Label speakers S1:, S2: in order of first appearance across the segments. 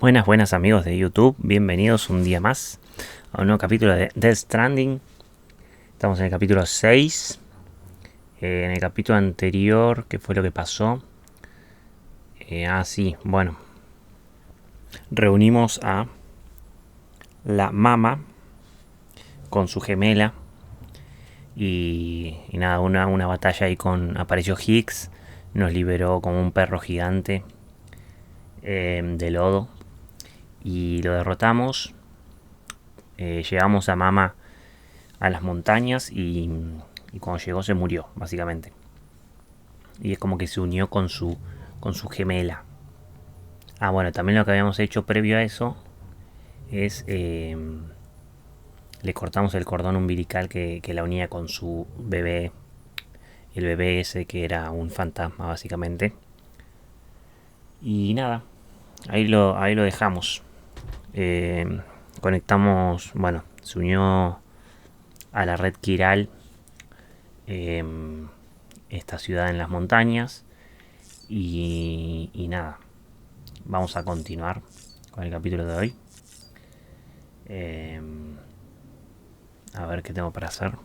S1: Buenas, buenas amigos de YouTube, bienvenidos un día más a un nuevo capítulo de Stranding. Estamos en el capítulo 6. En el capítulo anterior, ¿qué fue lo que pasó? Sí, bueno. Reunimos a la mama con su gemela. Y nada, una batalla ahí con apareció Higgs. Nos liberó como un perro gigante de lodo. Y lo derrotamos. Llegamos a Mama a las montañas y cuando llegó se murió, básicamente. Y es como que se unió con su gemela. Bueno, también lo que habíamos hecho previo a eso es le cortamos el cordón umbilical que la unía con su bebé. El bebé ese que era un fantasma, básicamente. Y nada, ahí lo dejamos. Conectamos, bueno, se unió a la red quiral esta ciudad en las montañas y nada, vamos a continuar con el capítulo de hoy. A ver qué tengo para hacer.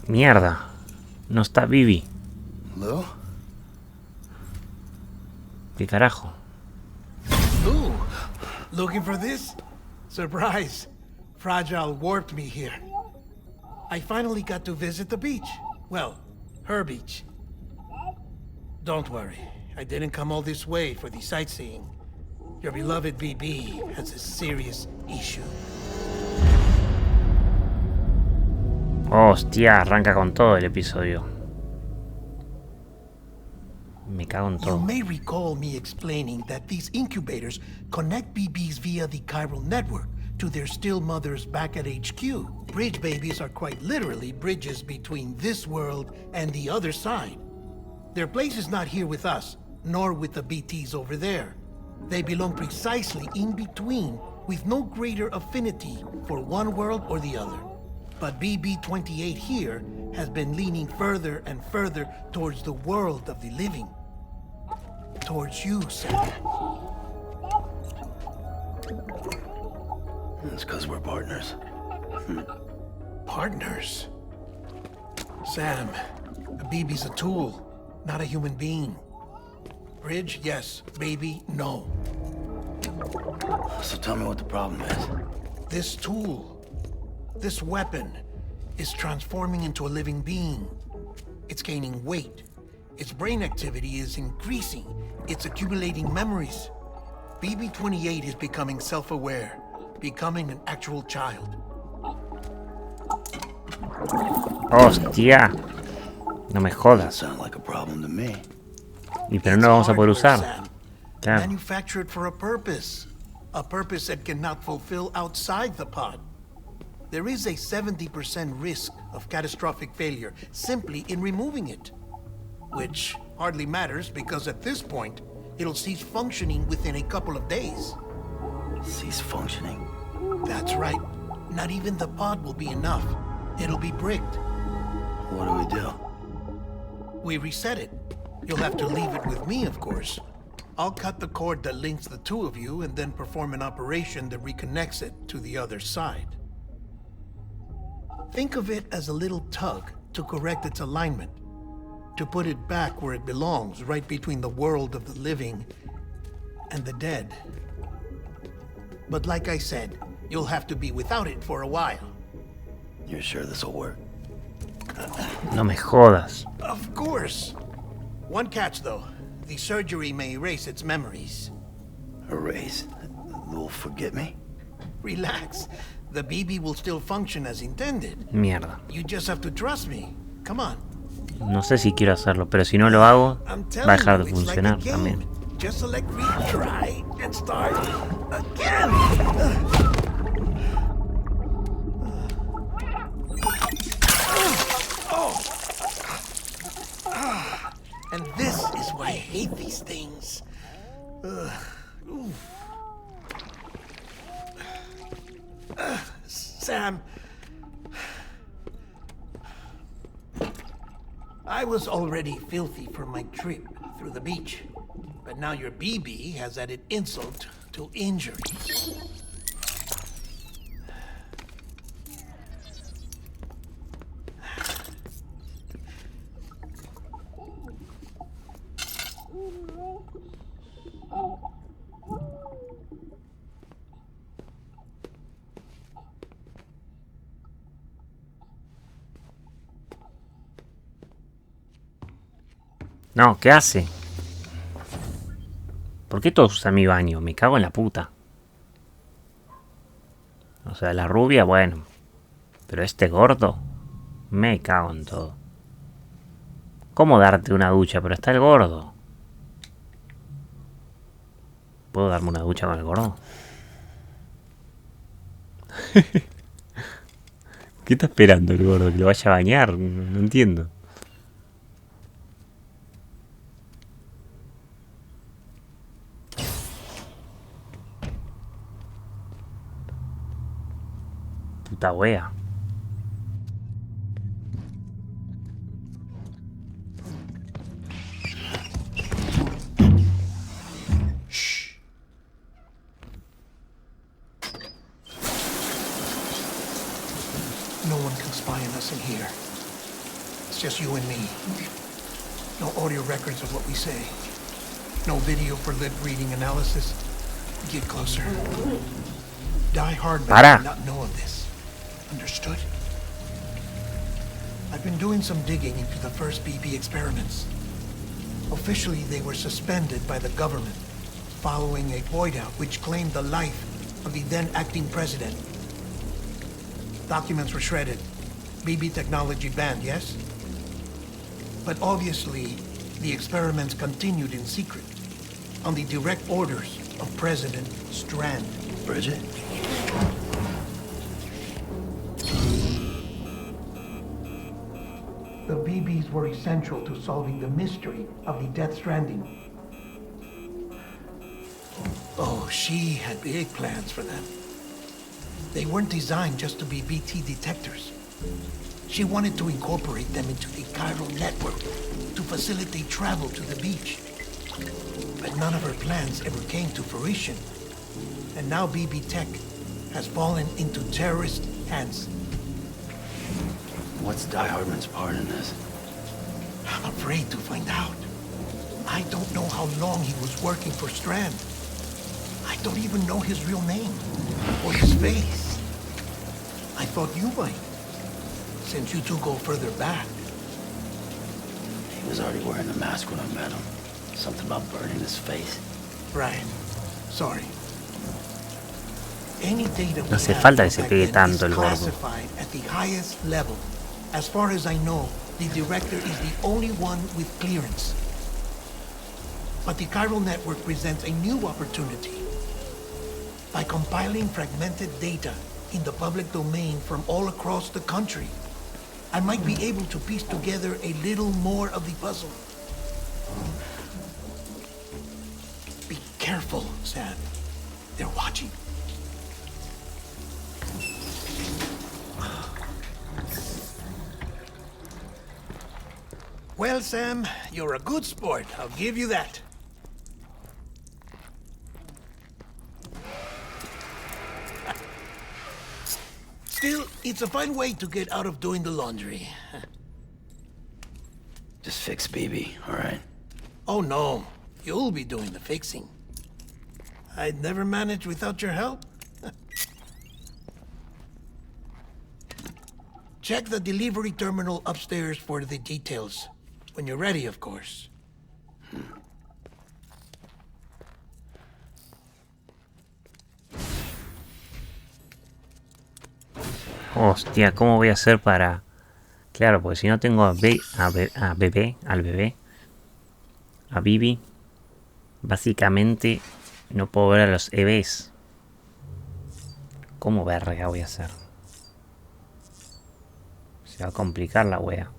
S1: Mierda, no está Vivi.
S2: Lou?
S1: ¿Qué carajo?
S2: Lou! Looking for this? Surprise! Fragile warped me here. I finally got to visit the beach. Well, her beach. Don't worry, I didn't come all this way for the sightseeing. Your beloved BB has a serious issue.
S1: Hostia, arranca con todo el episodio. Me cago en
S2: You
S1: todo.
S2: may recall me explaining that these incubators connect BBs via the chiral network to their still mothers back at HQ. Bridge babies are quite literally bridges between this world and the other side. Their place is not here with us, nor with the BTs over there. They belong precisely in between, with no greater affinity for one world or the other. But BB-28 here has been leaning further and further towards the world of the living. Towards you, Sam.
S3: It's because we're partners.
S2: Partners? Sam, a BB's a tool, not a human being. Bridge, yes. Baby, no.
S3: So tell me what the problem is.
S2: This tool, this weapon, is transforming into a living being. It's gaining weight. Its brain activity is increasing. It's accumulating memories. BB-28 is becoming self-aware, becoming an actual child.
S1: Hostia, no me
S3: That
S1: jodas.
S3: sounds like a problem to me.
S1: Y pero no lo vamos a poder
S2: Hardware,
S1: usar.
S2: Sam.
S1: Claro.
S2: Manufactured for a purpose that cannot fulfill outside the pod. There is a 70% risk of catastrophic failure simply in removing it. Which hardly matters because at this point, it'll cease functioning within a couple of days.
S3: Cease functioning.
S2: That's right. Not even the pod will be enough. It'll be bricked.
S3: What do we do?
S2: We reset it. You'll have to leave it with me, of course. I'll cut the cord that links the two of you and then perform an operation that reconnects it to the other side. Think of it as a little tug to correct its alignment, to put it back where it belongs, right between the world of the living and the dead. But like I said, you'll have to be without it for a while.
S3: You're sure this'll work?
S1: No me jodas.
S2: Of course. One catch, though. The surgery may erase its memories.
S3: Erase? They'll forget me?
S2: Relax. The BB will still function as intended.
S1: Mierda.
S2: You just have to trust me. Come on.
S1: No sé si quiero hacerlo, pero si no lo hago,
S2: I'm
S1: va a
S2: telling
S1: dejar
S2: you,
S1: de
S2: it's like a
S1: funcionar
S2: game.
S1: también.
S2: Just select retry and start again. And this is why I hate these things. Sam, I was already filthy from my trip through the beach, but now your BB has added insult to injury.
S1: No, ¿qué hace? ¿Por qué todos usan mi baño? Me cago en la puta. O sea, la rubia, bueno. Pero este gordo, me cago en todo. ¿Cómo darte una ducha? Pero está el gordo. ¿Puedo darme una ducha con el gordo? ¿Qué está esperando el gordo? ¿Que lo vaya a bañar? No entiendo. Puta wea.
S2: No one can spy on us in here. It's just you and me. No audio records of what we say. No video for lip reading analysis. Get closer. Die Hard
S1: Para.
S2: may not know of this. Understood? I've been doing some digging into the first BB experiments. Officially, they were suspended by the government following a void out which claimed the life of the then acting president. Documents were shredded. BB technology banned, yes? But obviously, the experiments continued in secret, on the direct orders of President Strand.
S3: Bridget?
S2: The BBs were essential to solving the mystery of the Death Stranding. Oh, she had big plans for them. They weren't designed just to be BT detectors. She wanted to incorporate them into the chiral network to facilitate travel to the beach. But none of her plans ever came to fruition. And now BB Tech has fallen into terrorist hands.
S3: What's Die Hardman's part in this?
S2: I'm afraid to find out. I don't know how long he was working for Strand. I don't even know his real name or his face. I thought you might, since you two go further back.
S3: He was already wearing the mask when I met him. Something about burning his face.
S2: Right. Sorry. Any data we
S1: No hace
S2: have
S1: falta que se
S2: back
S1: pegue
S2: then
S1: tanto
S2: is
S1: el gordo.
S2: classified at the highest level. As far as I know, the director is the only one with clearance. But the chiral network presents a new opportunity. By compiling fragmented data in the public domain from all across the country, I might be able to piece together a little more of the puzzle. Be careful, Sam. They're watching. Well, Sam, you're a good sport. I'll give you that. Still, it's a fine way to get out of doing the laundry.
S3: Just fix BB, all right?
S2: Oh, no. You'll be doing the fixing. I'd never manage without your help. Check the delivery terminal upstairs for the details. When you're ready, of course.
S1: Hostia, ¿cómo voy a hacer para...? Claro, porque si no tengo a bebé, a Bibi, básicamente no puedo ver a los EBs. ¿Cómo verga voy a hacer? Se va a complicar la wea.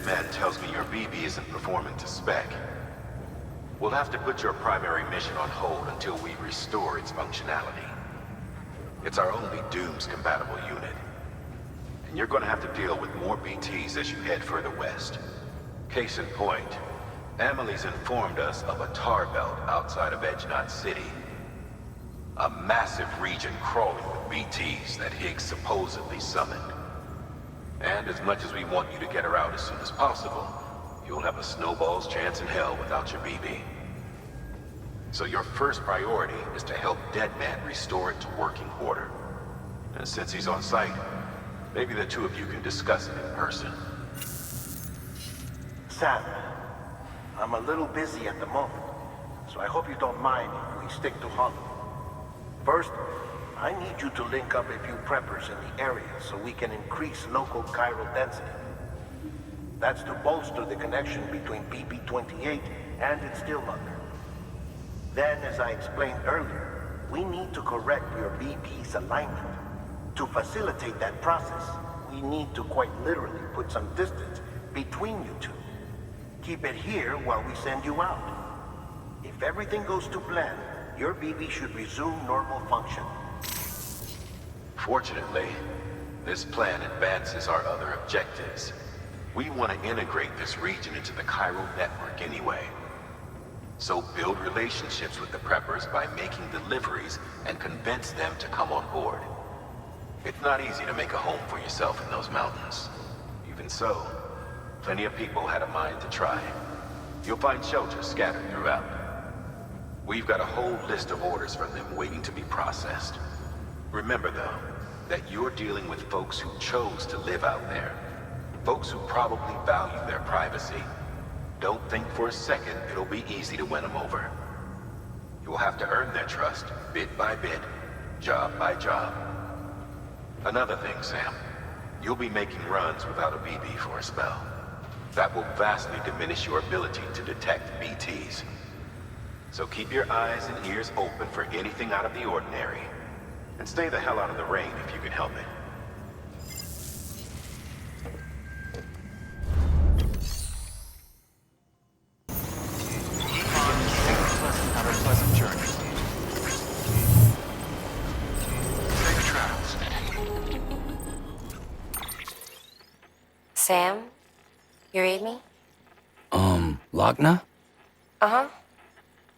S4: man tells me your BB isn't performing to spec. We'll have to put your primary mission on hold until we restore its functionality. It's our only Dooms-compatible unit. And you're gonna have to deal with more BTs as you head further west. Case in point, Amelie's informed us of a tar belt outside of Edgenot City. A massive region crawling with BTs that Higgs supposedly summoned. And as much as we want you to get her out as soon as possible, you'll have a snowball's chance in hell without your BB. So your first priority is to help Deadman restore it to working order. And since he's on site, maybe the two of you can discuss it in person.
S2: Sam, I'm a little busy at the moment, so I hope you don't mind if we stick to Hollow. First, I need you to link up a few preppers in the area so we can increase local chiral density. That's to bolster the connection between BB-28 and its stillmother. Then, as I explained earlier, we need to correct your BB's alignment. To facilitate that process, we need to quite literally put some distance between you two. Keep it here while we send you out. If everything goes to plan, your BB should resume normal function.
S4: Fortunately, this plan advances our other objectives. We want to integrate this region into the chiral network anyway. So build relationships with the preppers by making deliveries and convince them to come on board. It's not easy to make a home for yourself in those mountains. Even so, plenty of people had a mind to try. You'll find shelters scattered throughout. We've got a whole list of orders from them waiting to be processed. Remember, though, that you're dealing with folks who chose to live out there. Folks who probably value their privacy. Don't think for a second it'll be easy to win them over. You'll have to earn their trust, bit by bit, job by job. Another thing, Sam. You'll be making runs without a BB for a spell. That will vastly diminish your ability to detect BTs. So keep your eyes and ears open for anything out of the ordinary. And stay the hell out of the rain if you can help it.
S5: Have a pleasant journey. Safe travels.
S6: Sam? You read me?
S3: Lochna?
S6: Uh-huh.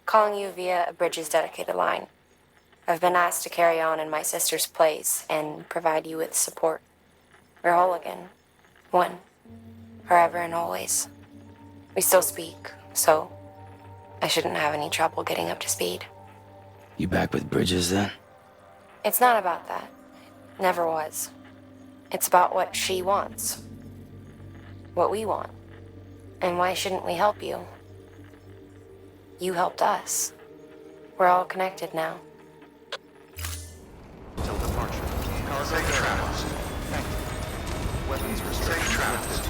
S6: Calling you via a Bridges dedicated line. I've been asked to carry on in my sister's place and provide you with support. We're whole again. One. Forever and always. We still speak, so I shouldn't have any trouble getting up to speed.
S3: You back with Bridges then?
S6: It's not about that. Never was. It's about what she wants. What we want. And why shouldn't we help you? You helped us. We're all connected now.
S5: Till departure. Safe travels. Thank you. Weapons restricted. Safe travels.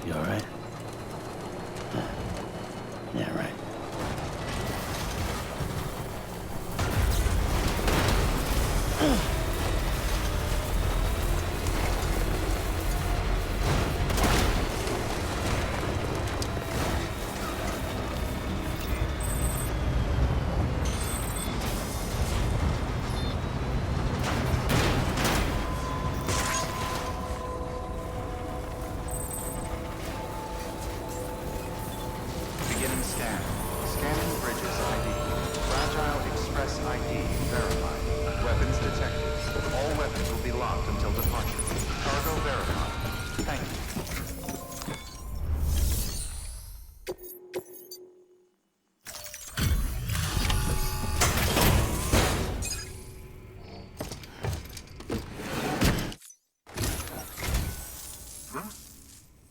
S3: You alright? Yeah, right.
S5: Beginning scan. Scanning Bridges ID. Fragile Express ID verified. Weapons detected. All weapons will be locked until departure. Cargo verified. Thank you.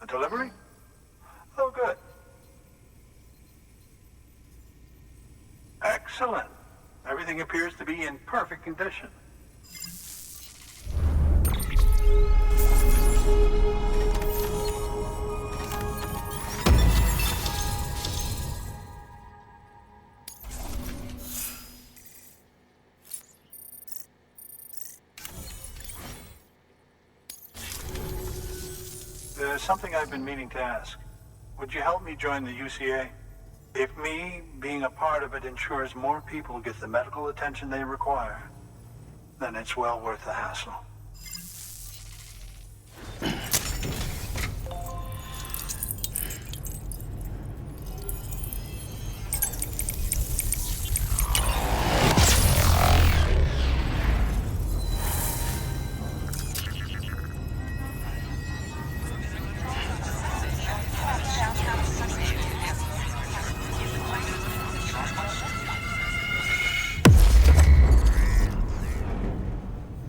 S2: A delivery? Oh, good. Excellent. Everything
S7: Everything appears to be in perfect condition. There's something I've been meaning to ask. Would you help me join the UCA? If me being a part of it ensures more people get the medical attention they require, then it's well worth the hassle.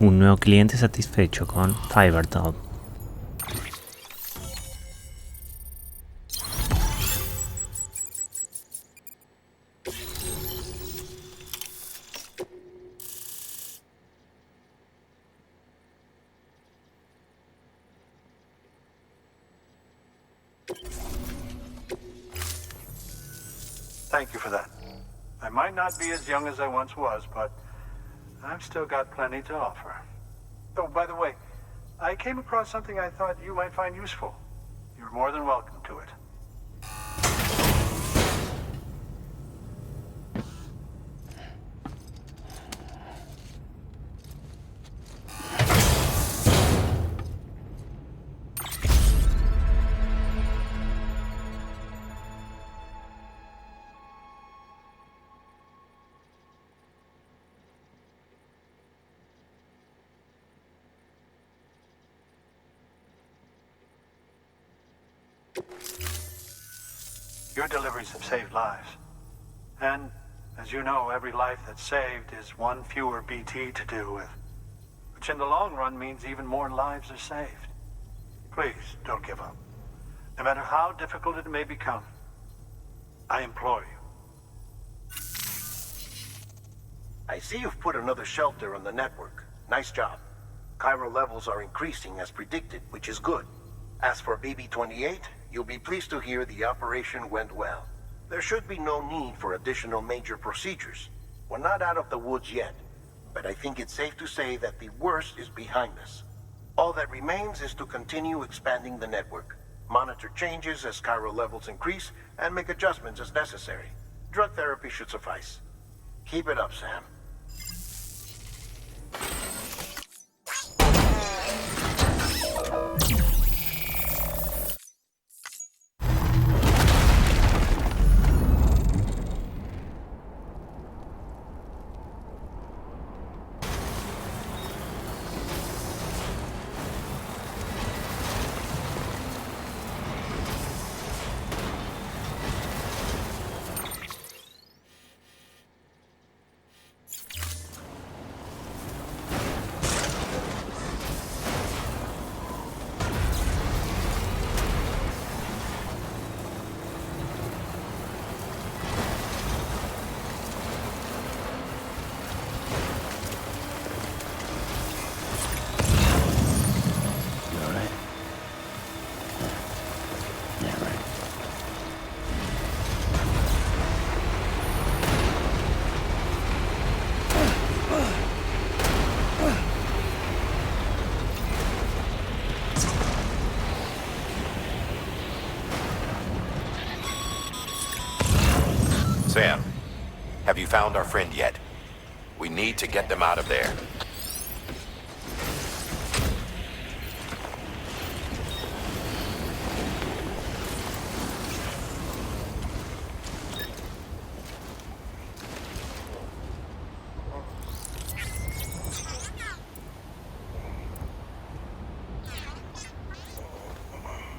S1: Un nuevo cliente satisfecho con Fivertel.
S7: Thank you for that. I might not be as young as I once was, but I've still got plenty to offer. Oh, by the way, I came across something I thought you might find useful. You're more than welcome to it. Your deliveries have saved lives. And, as you know, every life that's saved is one fewer BT to deal with. Which in the long run means even more lives are saved. Please, don't give up. No matter how difficult it may become, I implore you.
S8: I see you've put another shelter on the network. Nice job. Chiral levels are increasing as predicted, which is good. As for BB-28, you'll be pleased to hear the operation went well. There should be no need for additional major procedures. We're not out of the woods yet, but I think it's safe to say that the worst is behind us. All that remains is to continue expanding the network, monitor changes as chiral levels increase, and make adjustments as necessary. Drug therapy should suffice. Keep it up, Sam.
S4: Sam, have you found our friend yet? We need to get them out of there.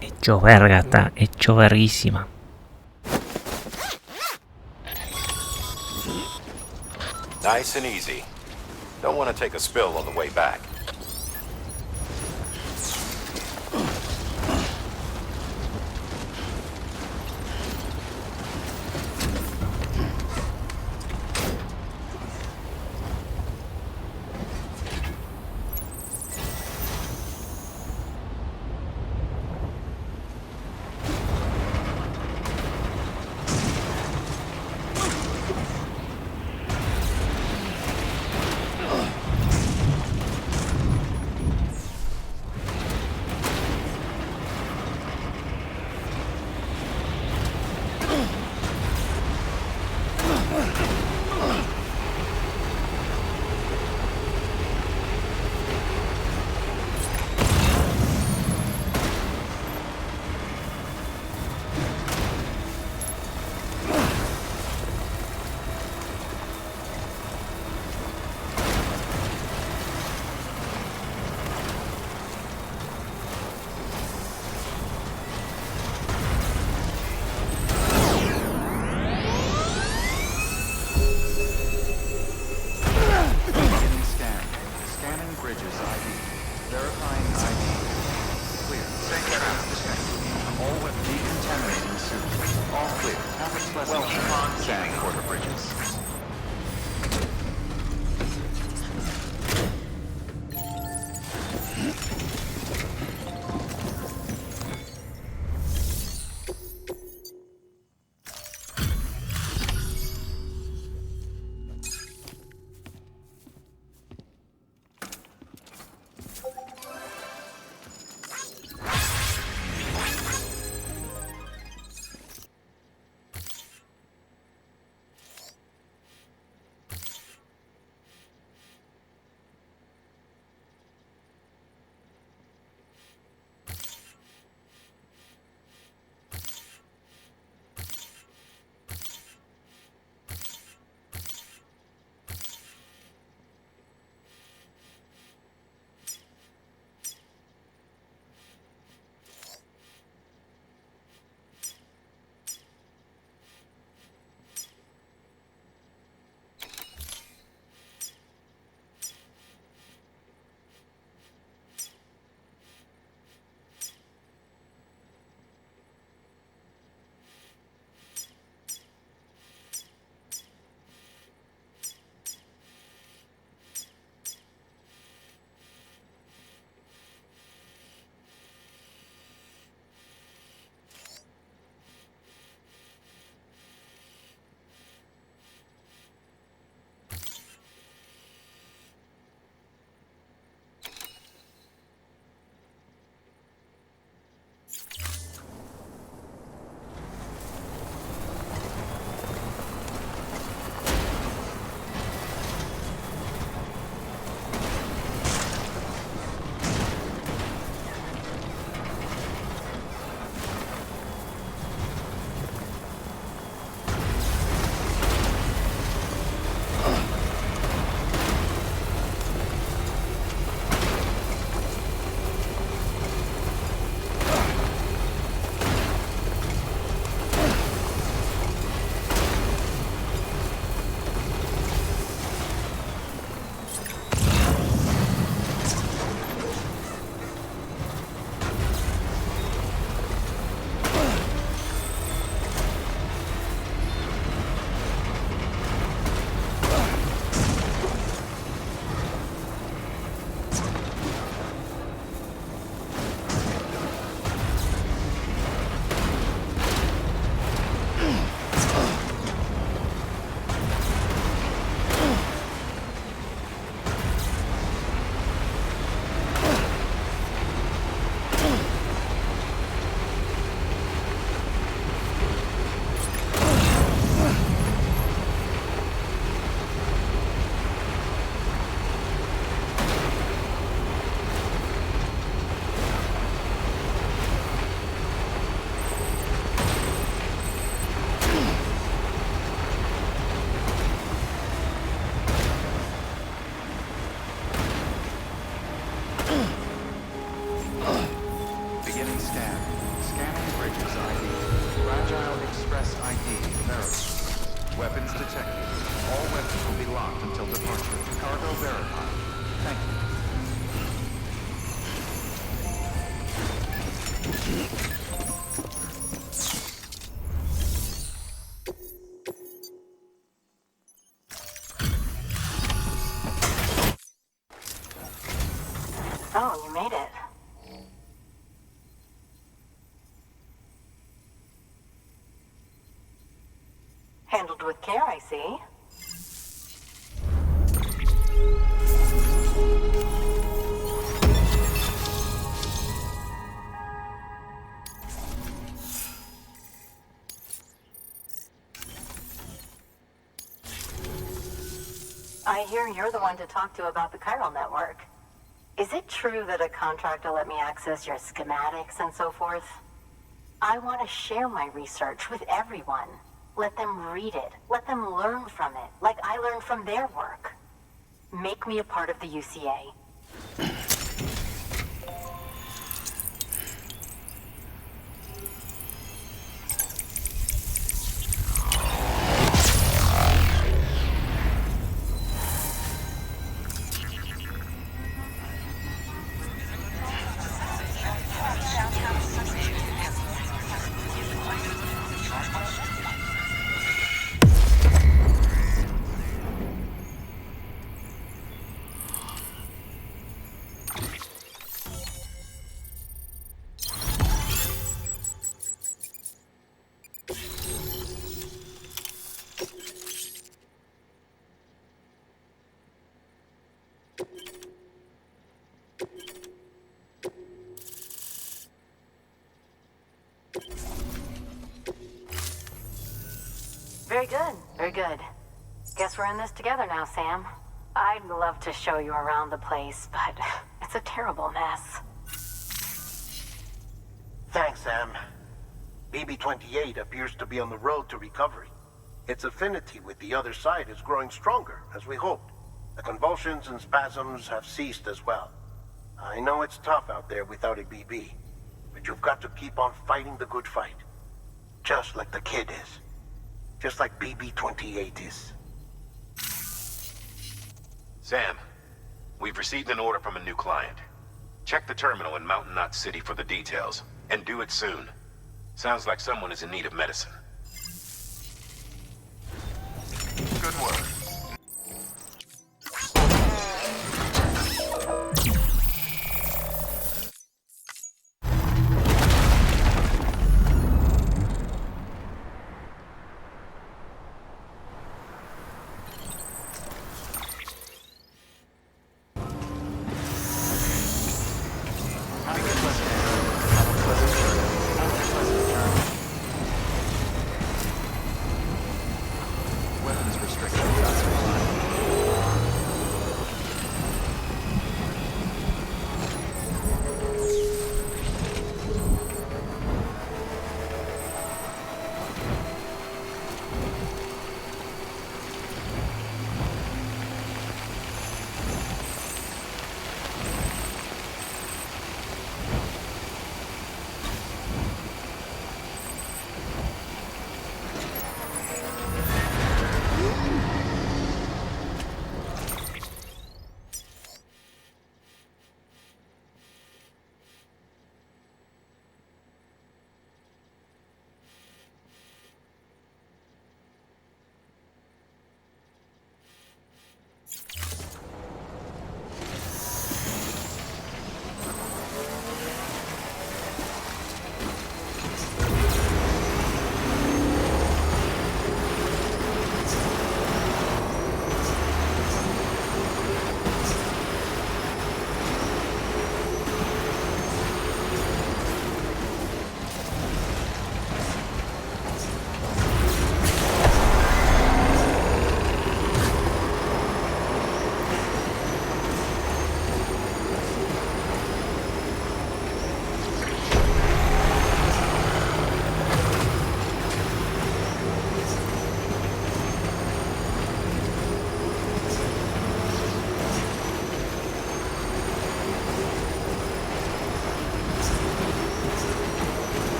S1: Hecho verga, está hecho verguísima.
S4: Nice and easy. Don't want to take a spill on the way back.
S5: bridges ID. Verifying ID. Clear. Safe traps detected. All weapons decontaminating soon. All clear. Have a pleasant trip. Sand for the bridges. Weapons detected. All weapons will be locked until departure. Cargo verified. Thank you.
S9: Oh, you made it. Handled with care, I see. I hear you're the one to talk to about the chiral network. Is it true that a contractor let me access your schematics and so forth? I want to share my research with everyone. Let them read it. Let them learn from it, like I learned from their work. Make me a part of the UCA. Very good, very good. Guess we're in this together now, Sam. I'd love to show you around the place, but it's a terrible mess.
S8: Thanks, Sam. BB-28 appears to be on the road to recovery. Its affinity with the other side is growing stronger, as we hoped. The convulsions and spasms have ceased as well. I know it's tough out there without a BB, but you've got to keep on fighting the good fight. Just like the kid is. Just like BB-28 is.
S4: Sam, we've received an order from a new client. Check the terminal in Mountain Knot City for the details, and do it soon. Sounds like someone is in need of medicine.
S5: Good work. Weapons restricted.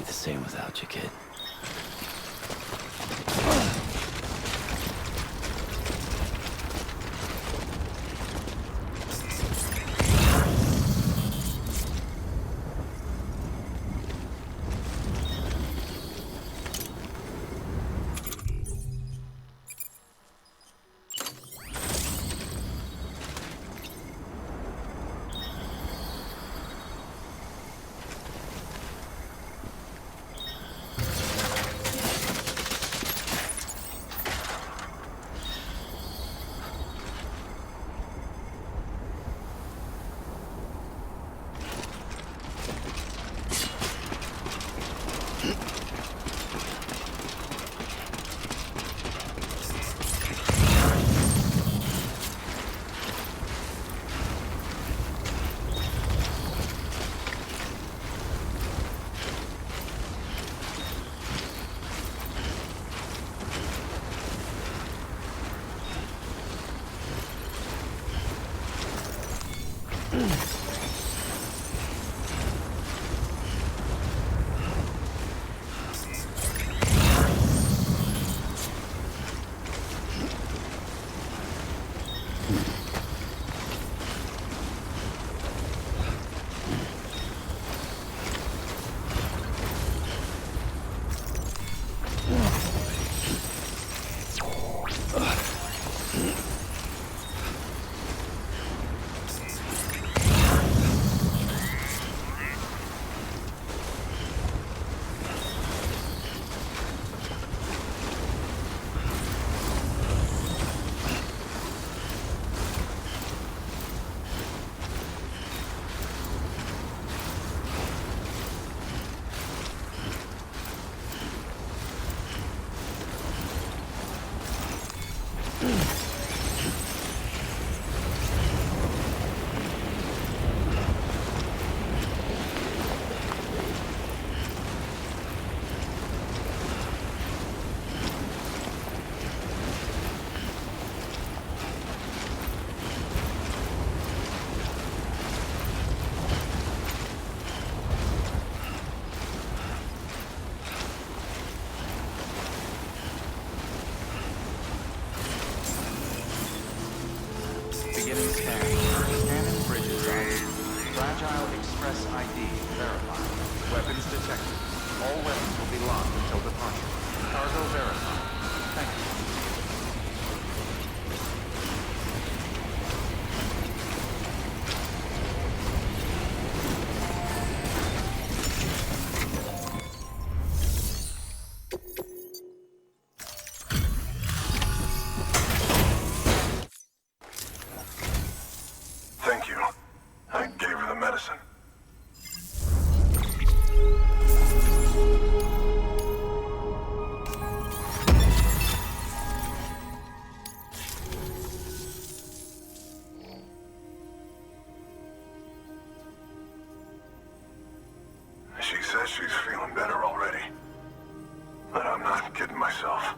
S3: ain't the same without you, kid.
S5: Beginning scan. Scanning bridges ID. Fragile Express ID verified. Weapons detected. All weapons will be locked until departure. Cargo verified. Thank you.
S4: Thank you. I gave her the medicine. She says she's feeling better already. But I'm not kidding myself.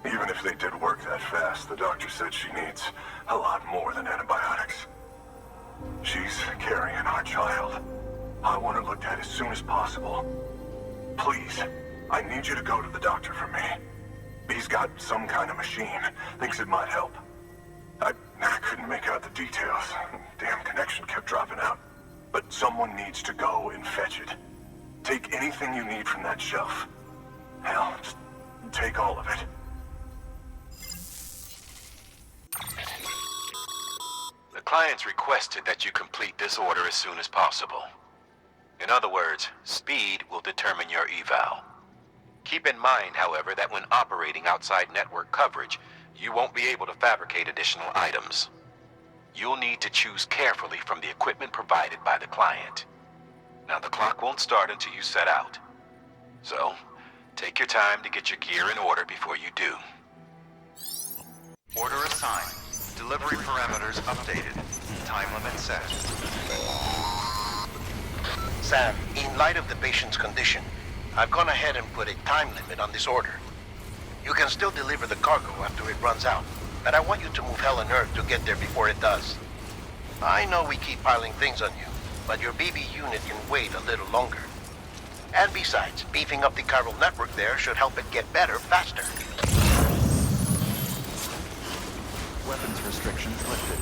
S4: Even if they did work that fast, the doctor said she needs a lot more than antibiotics. She's carrying our child. I want her looked at as soon as possible. Please, I need you to go to the doctor for me. He's got some kind of machine. Thinks it might help. I couldn't make out the details. Damn connection kept dropping out. But someone needs to go and fetch it. Take anything you need from that shelf. Hell, just take all of it. The client's requested that you complete this order as soon as possible. In other words, speed will determine your eval. Keep in mind, however, that when operating outside network coverage, you won't be able to fabricate additional items. You'll need to choose carefully from the equipment provided by the client. Now, the clock won't start until you set out. So, take your time to get your gear in order before you do.
S5: Order assigned. Delivery parameters updated. Time limit set.
S8: Sam, in light of the patient's condition, I've gone ahead and put a time limit on this order. You can still deliver the cargo after it runs out, but I want you to move hell and earth to get there before it does. I know we keep piling things on you, but your BB unit can wait a little longer. And besides, beefing up the chiral network there should help it get better faster.
S5: Weapons restrictions lifted.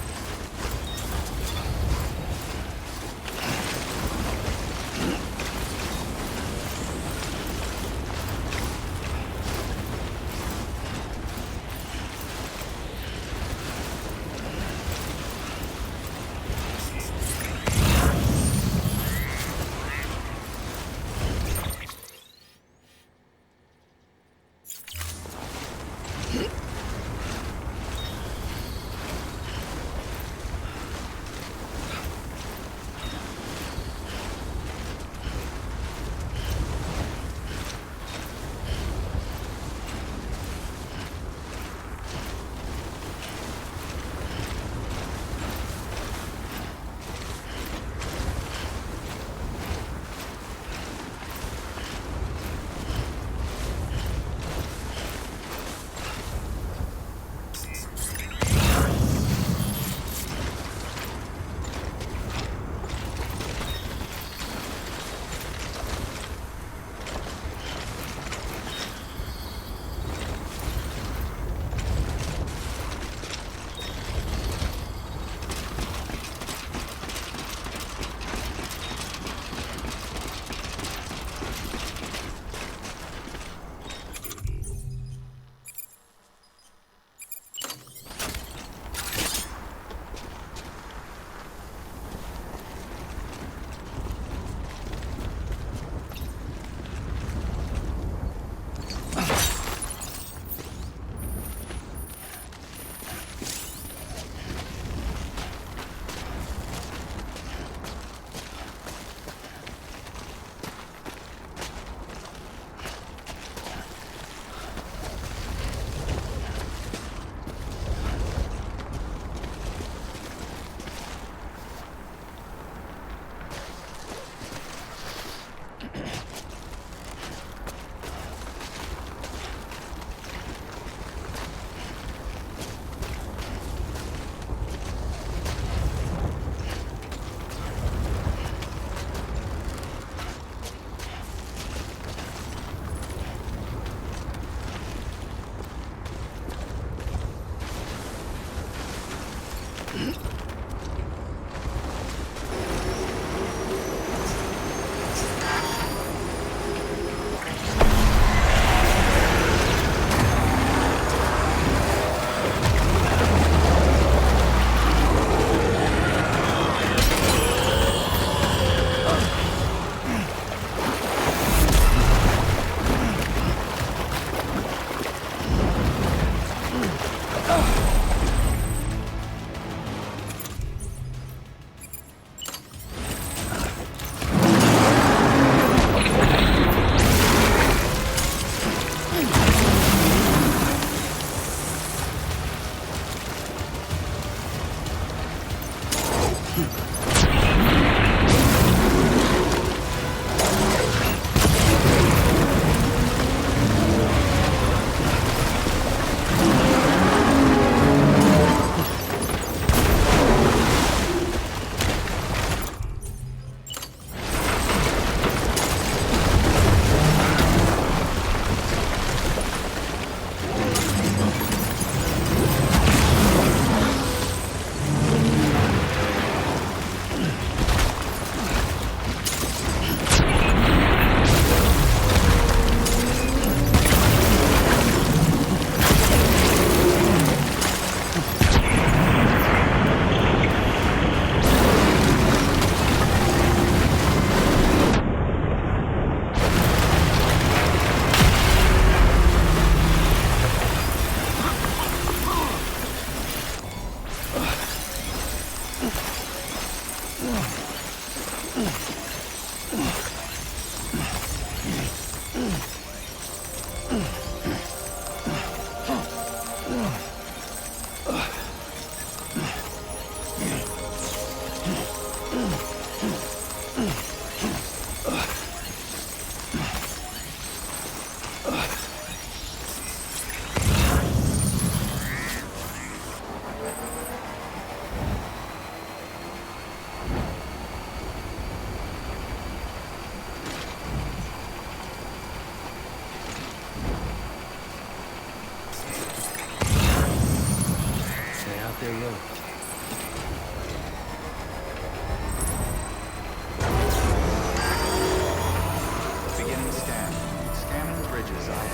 S5: Beginning scan. Scanning bridges ID.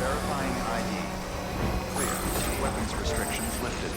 S5: Verifying ID. Clear. Weapons restrictions lifted.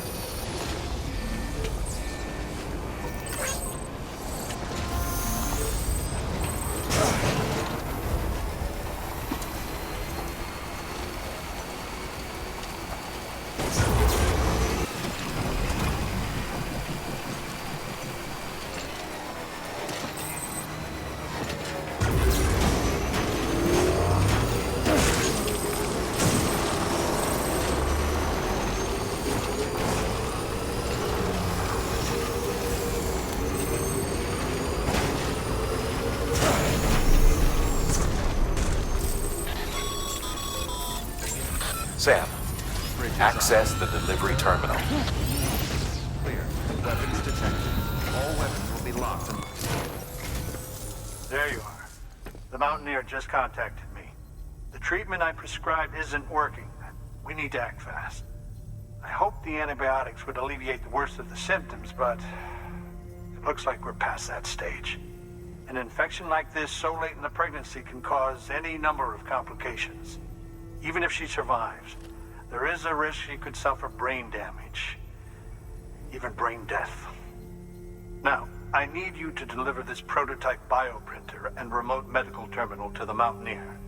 S4: Sam, access the delivery terminal.
S5: Clear. Weapons detected. All weapons will be locked and...
S7: There you are. The Mountaineer just contacted me. The treatment I prescribed isn't working. We need to act fast. I hoped the antibiotics would alleviate the worst of the symptoms, but it looks like we're past that stage. An infection like this so late in the pregnancy can cause any number of complications. Even if she survives, there is a risk she could suffer brain damage, even brain death. Now, I need you to deliver this prototype bioprinter and remote medical terminal to the Mountaineer.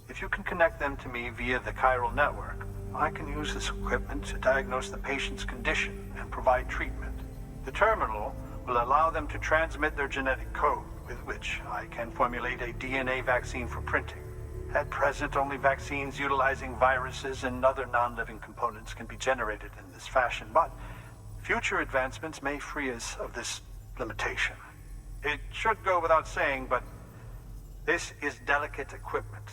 S7: If you can connect them to me via the chiral network, I can use this equipment to diagnose the patient's condition and provide treatment. The terminal will allow them to transmit their genetic code, with which I can formulate a DNA vaccine for printing. At present, only vaccines utilizing viruses and other non-living components can be generated in this fashion, but future advancements may free us of this limitation. It should go without saying, but this is delicate equipment.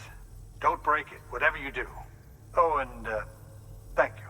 S7: Don't break it, whatever you do. Oh, and thank you.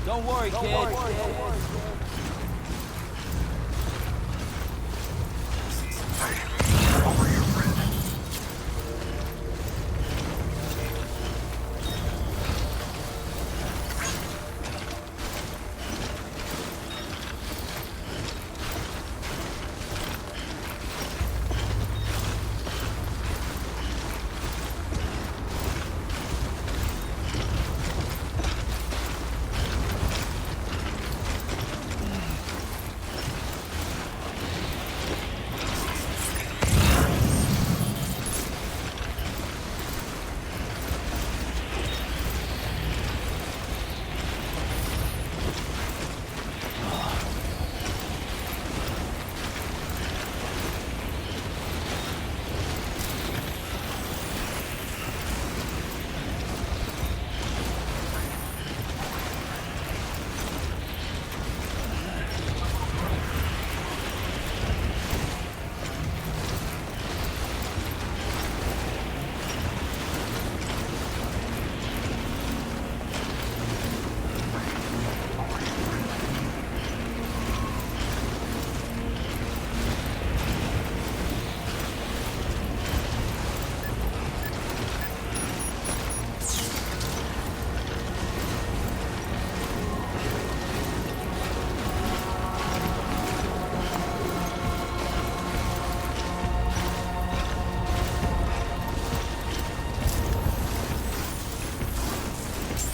S10: Don't worry, kid.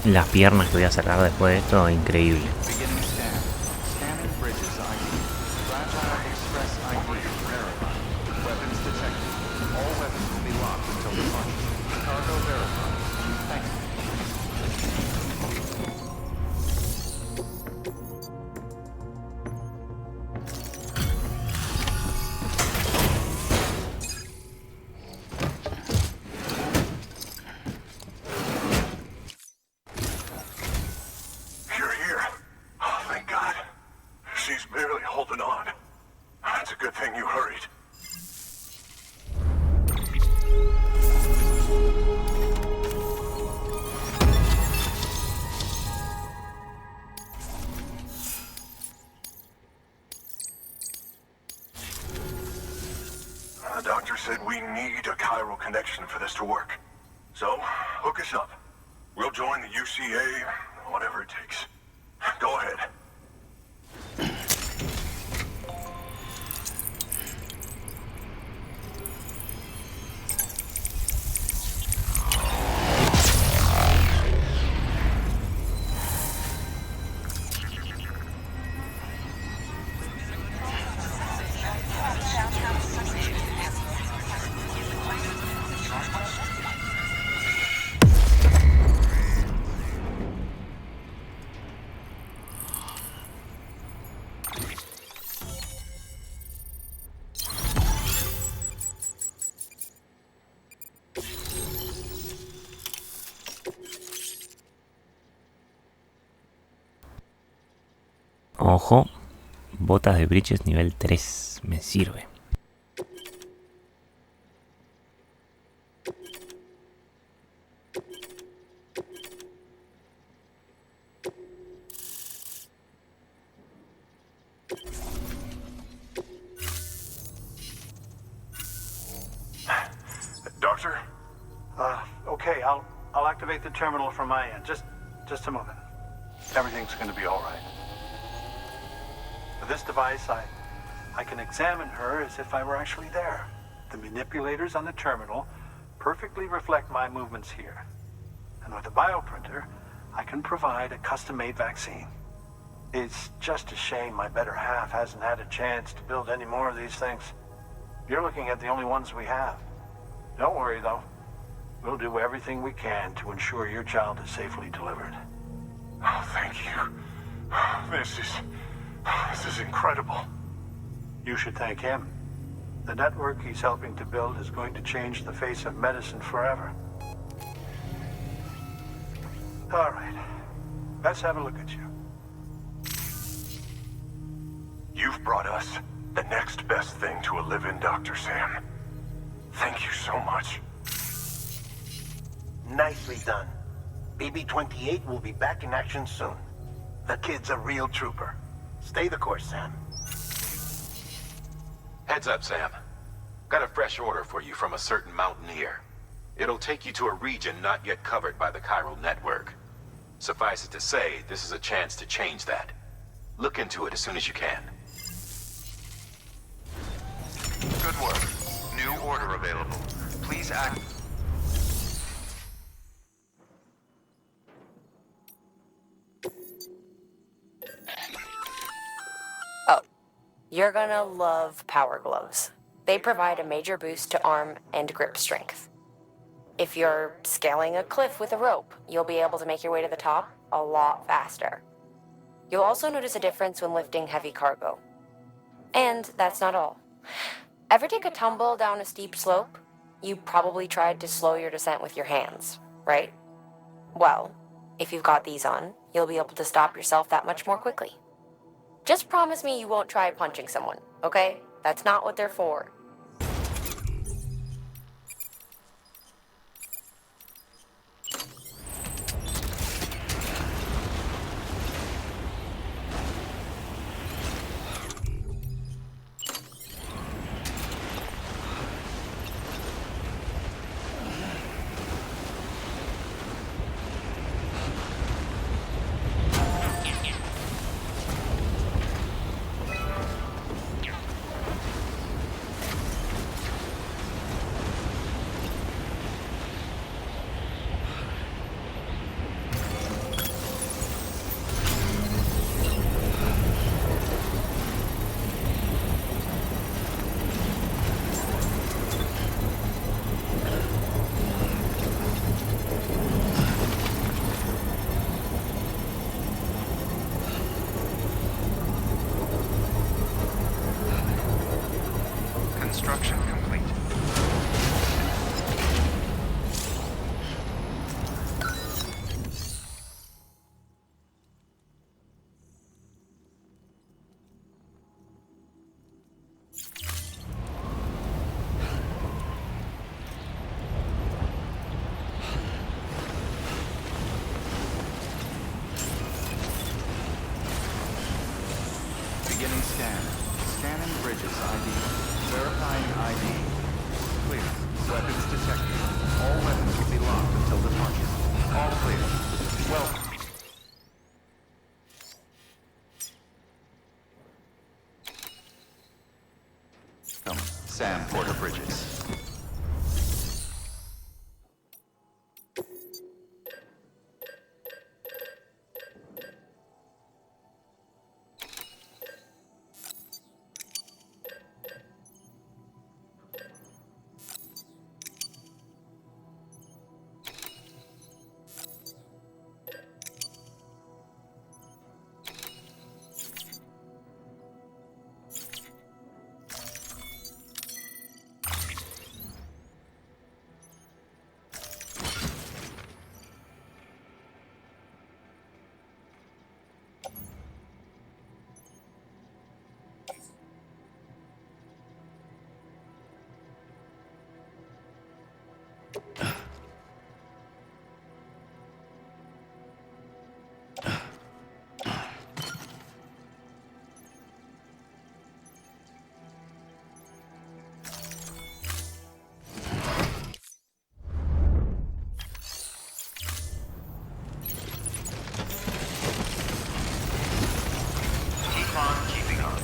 S1: Las piernas que voy a sacar después de esto, increíble.
S5: Beginning scan. Scanning bridges ID. Fragile Express ID verified. Weapons detected. All weapons will be locked until departure. Cargo verified. Thank you.
S8: You're here. Oh, thank God. She's barely holding on. It's a good thing you hurried. The doctor said we need a chiral connection for this to work. So, hook us up. We'll join the UCA, whatever it takes. Go ahead.
S1: Ojo, botas de bridges nivel 3, me sirve.
S8: Doctor?
S7: Okay, I'll activate the terminal from my end. Just a moment. Everything's gonna be all right. With this device, I can examine her as if I were actually there. The manipulators on the terminal perfectly reflect my movements here. And with the bioprinter, I can provide a custom-made vaccine. It's just a shame my better half hasn't had a chance to build any more of these things. You're looking at the only ones we have. Don't worry, though. We'll do everything we can to ensure your child is safely delivered.
S11: Oh, thank you. This is incredible.
S7: You should thank him. The network he's helping to build is going to change the face of medicine forever. All right. Let's have a look at you.
S11: You've brought us the next best thing to a live-in Dr. Sam. Thank you so much.
S8: Nicely done. BB-28 will be back in action soon. The kid's a real trooper. Stay the course, Sam.
S4: Heads up, Sam. Got a fresh order for you from a certain mountaineer. It'll take you to a region not yet covered by the chiral network. Suffice it to say, this is a chance to change that. Look into it as soon as you can.
S5: Good work. New order available. Please act.
S6: Oh, you're gonna love power gloves. They provide a major boost to arm and grip strength. If you're scaling a cliff with a rope, you'll be able to make your way to the top a lot faster. You'll also notice a difference when lifting heavy cargo. And that's not all. Ever take a tumble down a steep slope? You probably tried to slow your descent with your hands, right? Well, if you've got these on, you'll be able to stop yourself that much more quickly. Just promise me you won't try punching someone, okay? That's not what they're for.
S5: Construction complete. Beginning scan. Scanning bridges ID. Verifying ID. Clear. Weapons detected. All weapons will be locked until departure. All clear. Welcome. Sam Porter Bridges. Keeping on.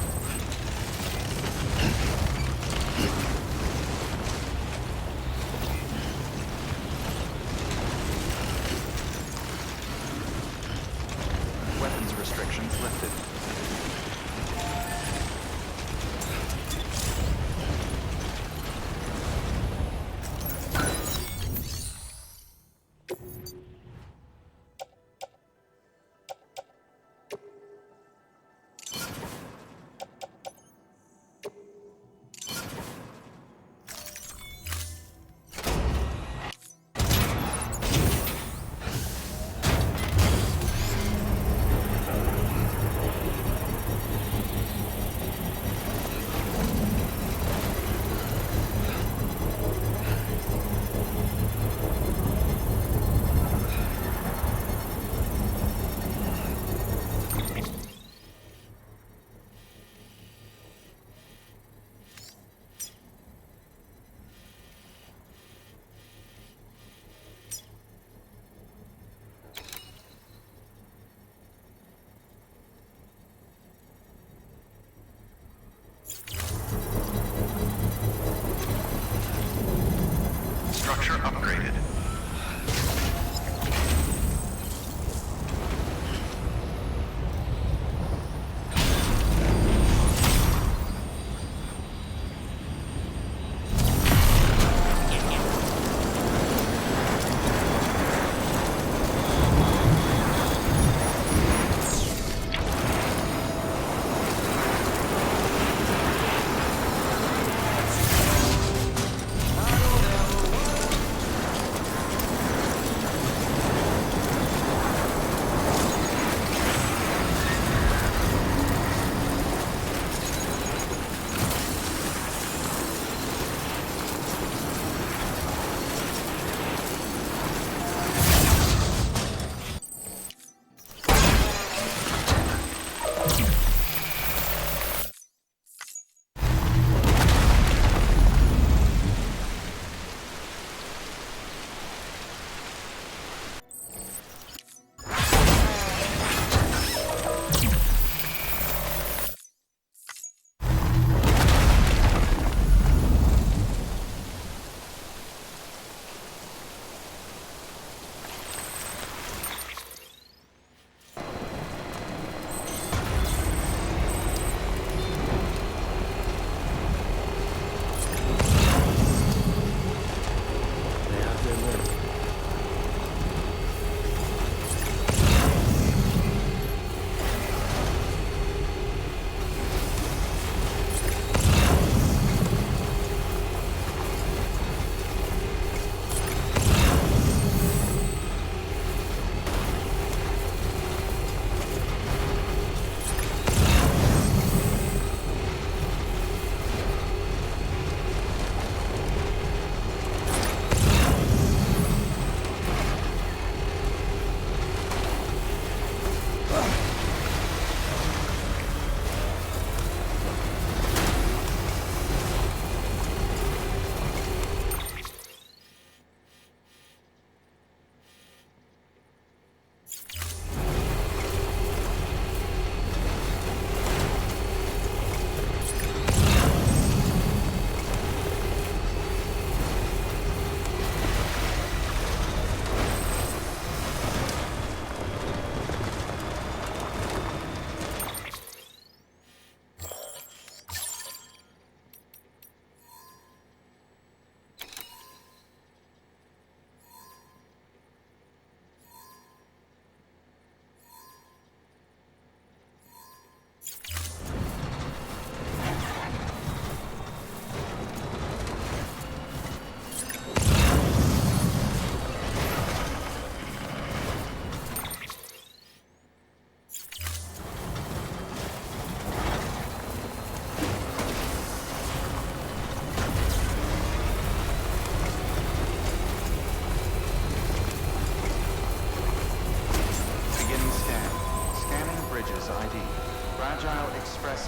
S11: Sensor upgraded.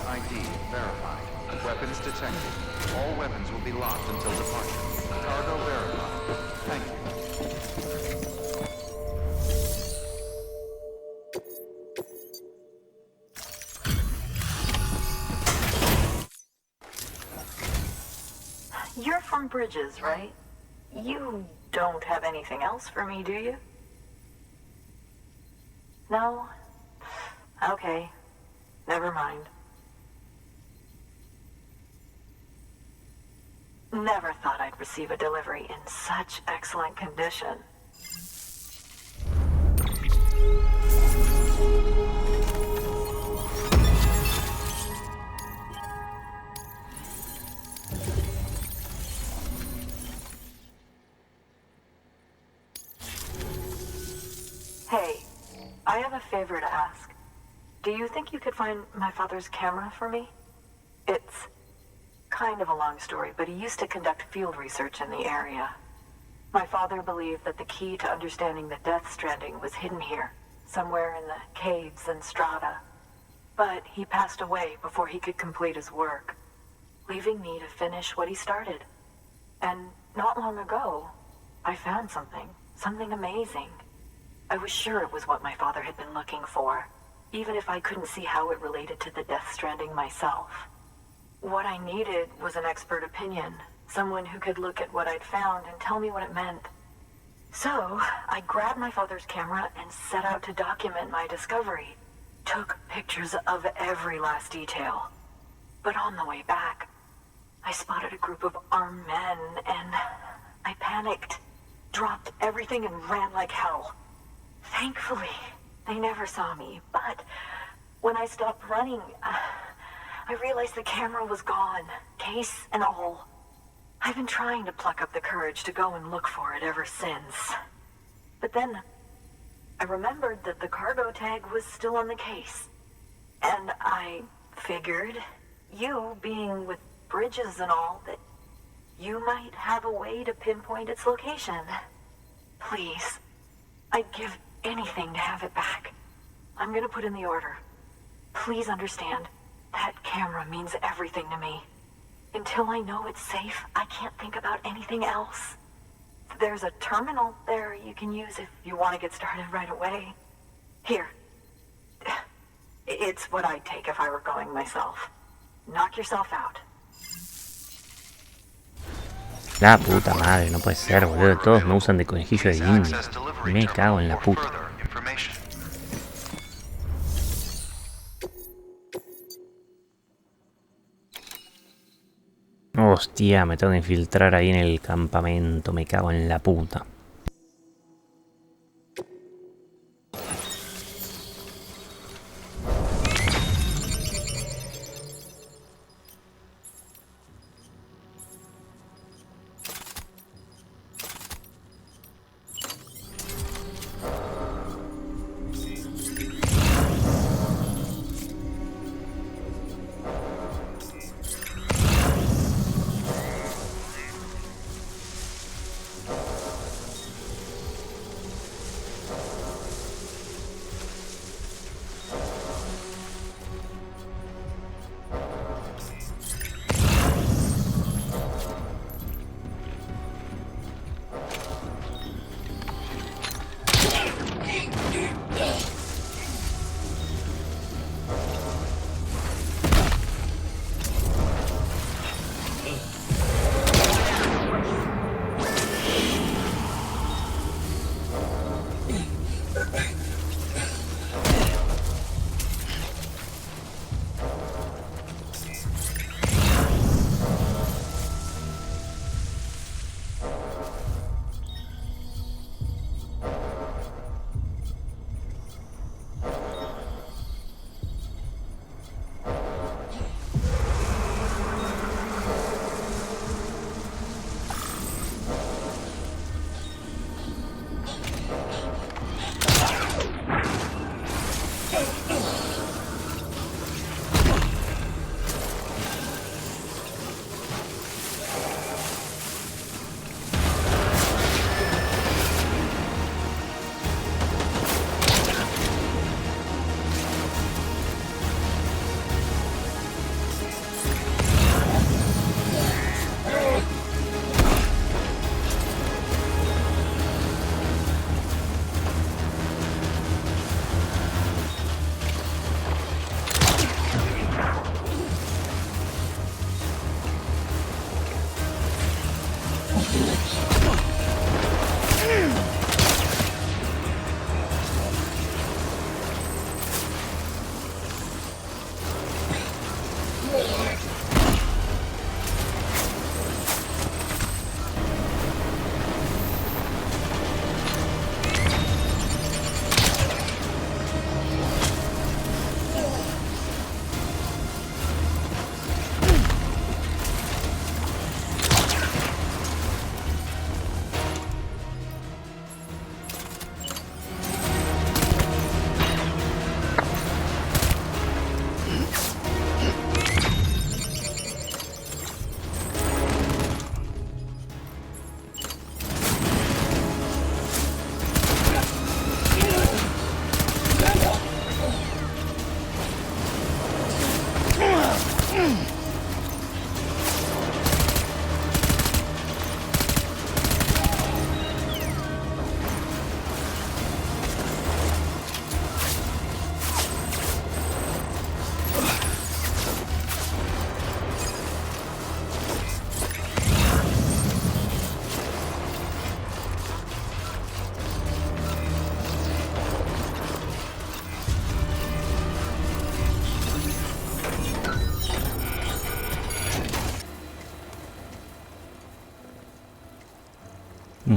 S5: ID verified. Weapons detected. All weapons will be locked until departure. Cargo verified. Thank you.
S9: You're from Bridges, right? You don't have anything else for me, do you? No? Okay. Never mind. Never thought I'd receive a delivery in such excellent condition. Hey, I have a favor to ask. Do you think you could find my father's camera for me? It's kind of a long story, but he used to conduct field research in the area. My father believed that the key to understanding the Death Stranding was hidden here, somewhere in the caves and strata. But he passed away before he could complete his work, leaving me to finish what he started. And not long ago, I found something amazing. I was sure it was what my father had been looking for, even if I couldn't see how it related to the Death Stranding myself. What I needed was an expert opinion, Someone who could look at what I'd found and tell me what it meant. So, I grabbed my father's camera and set out to document my discovery. Took pictures of every last detail. But on the way back, I spotted a group of armed men and I panicked, dropped everything and ran like hell. Thankfully, they never saw me, but when I stopped running, I realized the camera was gone, case and all. I've been trying to pluck up the courage to go and look for it ever since. But then, I remembered that the cargo tag was still on the case. And I figured, you being with Bridges and all, that you might have a way to pinpoint its location. Please, I'd give anything to have it back. I'm gonna put in the order. Please understand, that camera means everything to me. Until I know it's safe, I can't think about anything else. There's a terminal there you can use if you want to get started right away. Here. It's what I'd take if I were going myself. Knock yourself out.
S1: La puta madre, no puede ser, boludo. Todos me usan de conejillo de India. Me cago en la puta. Hostia, me tengo que infiltrar ahí en el campamento. Me cago en la puta.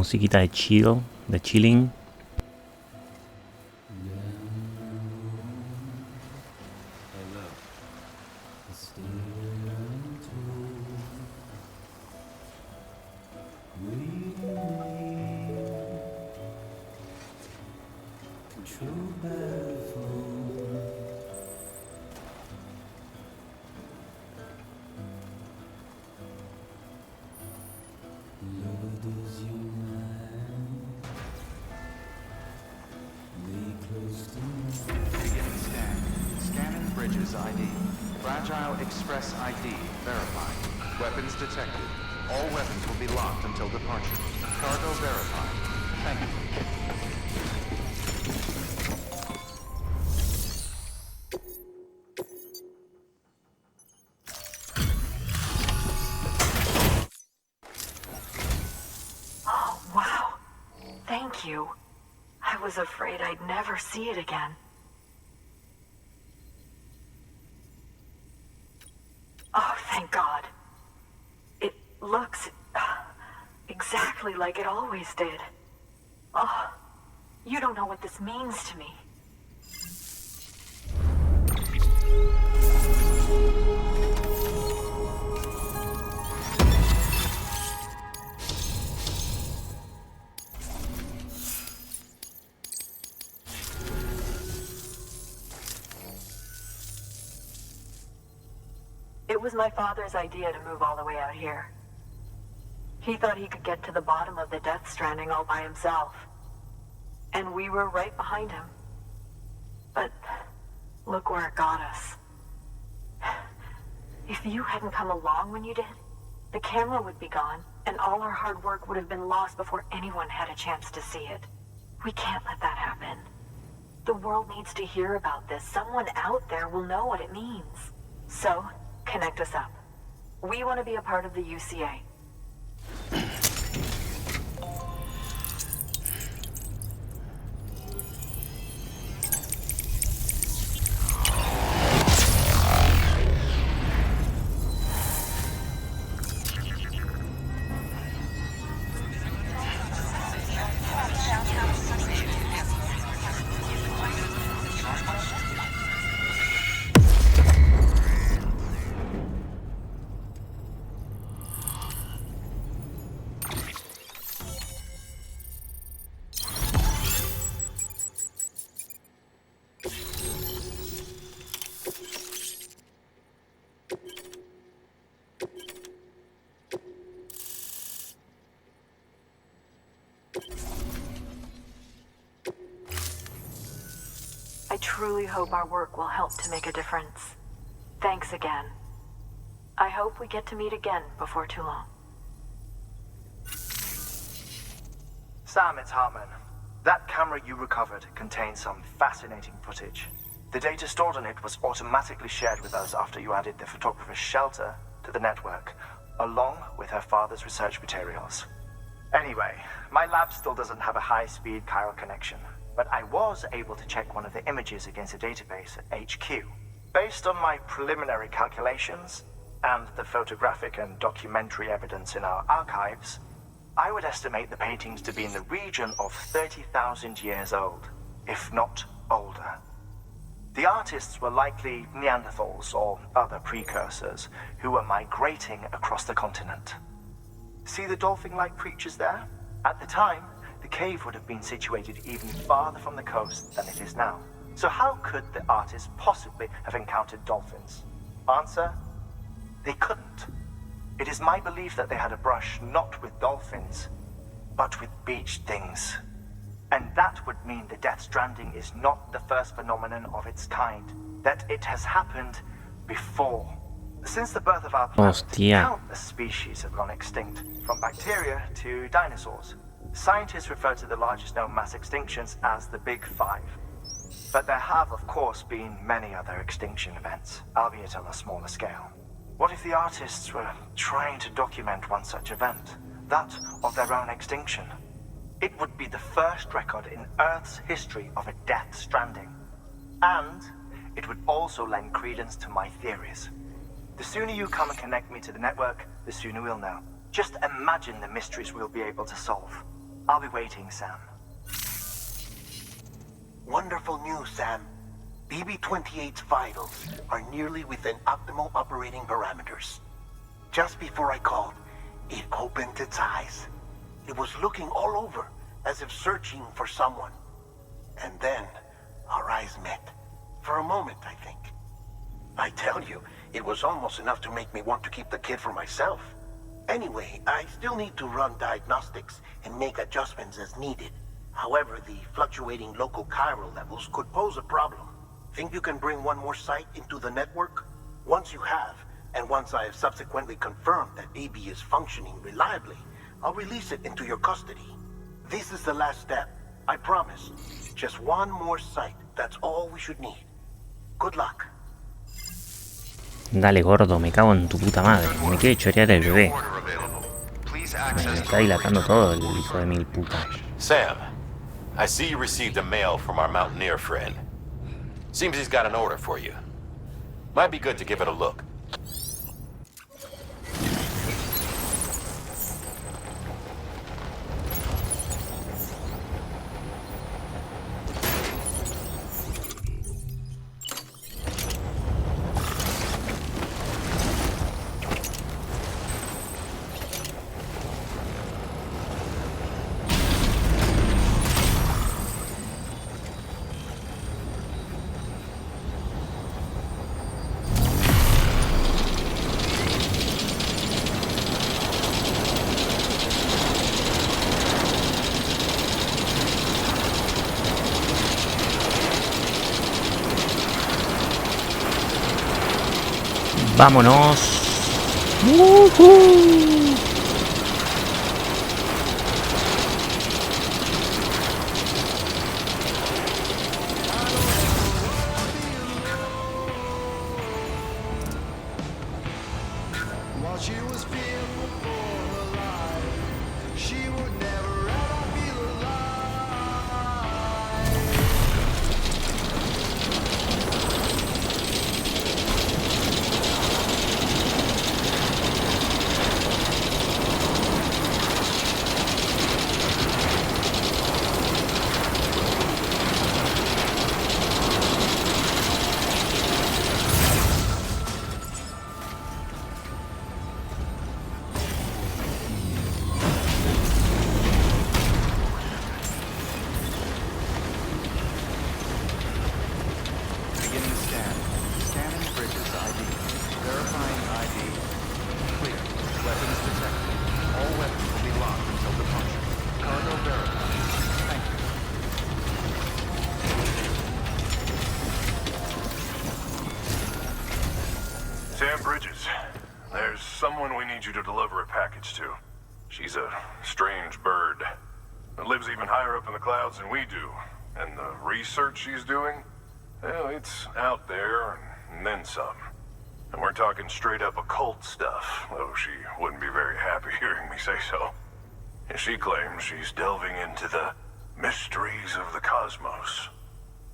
S1: musiquita de chilling.
S5: Beginning scan. Scanning bridges ID. Fragile Express ID verified. Weapons detected. All weapons will be locked until departure. Cargo verified. Thank you.
S9: Oh, wow. Thank you. I was afraid I'd never see it again. Oh, thank God. It looks exactly like it always did. Oh, you don't know what this means to me. It was my father's idea to move all the way out here. He thought he could get to the bottom of the Death Stranding all by himself. And we were right behind him. But look where it got us. If you hadn't come along when you did, the camera would be gone, and all our hard work would have been lost before anyone had a chance to see it. We can't let that happen. The world needs to hear about this. Someone out there will know what it means. So, connect us up. We want to be a part of the UCA. I truly hope our work will help to make a difference. Thanks again. I hope we get to meet again before too long.
S12: Sam, it's Hartman. That camera you recovered contains some fascinating footage. The data stored on it was automatically shared with us after you added the photographer's shelter to the network, along with her father's research materials. Anyway, my lab still doesn't have a high-speed chiral connection, but I was able to check one of the images against a database at HQ. Based on my preliminary calculations and the photographic and documentary evidence in our archives, I would estimate the paintings to be in the region of 30,000 years old, if not older. The artists were likely Neanderthals or other precursors who were migrating across the continent. See the dolphin-like creatures there? At the time, the cave would have been situated even farther from the coast than it is now. So how could the artists possibly have encountered dolphins? Answer: they couldn't. It is my belief that they had a brush not with dolphins, but with beach things. And that would mean the Death Stranding is not the first phenomenon of its kind, that it has happened before. Since the birth of our planet, countless species have gone extinct, from bacteria to dinosaurs. Scientists refer to the largest known mass extinctions as the Big Five. But there have, of course, been many other extinction events, albeit on a smaller scale. What if the artists were trying to document one such event, that of their own extinction? It would be the first record in Earth's history of a Death Stranding. And it would also lend credence to my theories. The sooner you come and connect me to the network, the sooner we'll know. Just imagine the mysteries we'll be able to solve. I'll be waiting, Sam.
S8: Wonderful news, Sam. BB-28's vitals are nearly within optimal operating parameters. Just before I called, it opened its eyes. It was looking all over, as if searching for someone. And then, our eyes met. For a moment, I think. I tell you, it was almost enough to make me want to keep the kid for myself. Anyway, I still need to run diagnostics and make adjustments as needed. However, the fluctuating local chiral levels could pose a problem. Think you can bring one more site into the network? Once you have, and once I have subsequently confirmed that BB is functioning reliably, I'll release it into your custody. This is the last step, I promise. Just one more site, that's all we should need. Good luck.
S1: Dale, gordo, me cago en tu puta madre. Me quiere chorear el bebé. Me está dilatando todo el hijo de mil puta.
S4: Sam, I see you received a mail from our mountaineer friend. Seems he's got an order for you. Might be good to give it a look.
S1: ¡Vámonos!
S11: Sam Bridges, there's someone we need you to deliver a package to. She's a strange bird. It lives even higher up in the clouds than we do. And the research she's doing, well, it's out there and then some. And we're talking straight up occult stuff, though she wouldn't be very happy hearing me say so. And she claims she's delving into the mysteries of the cosmos.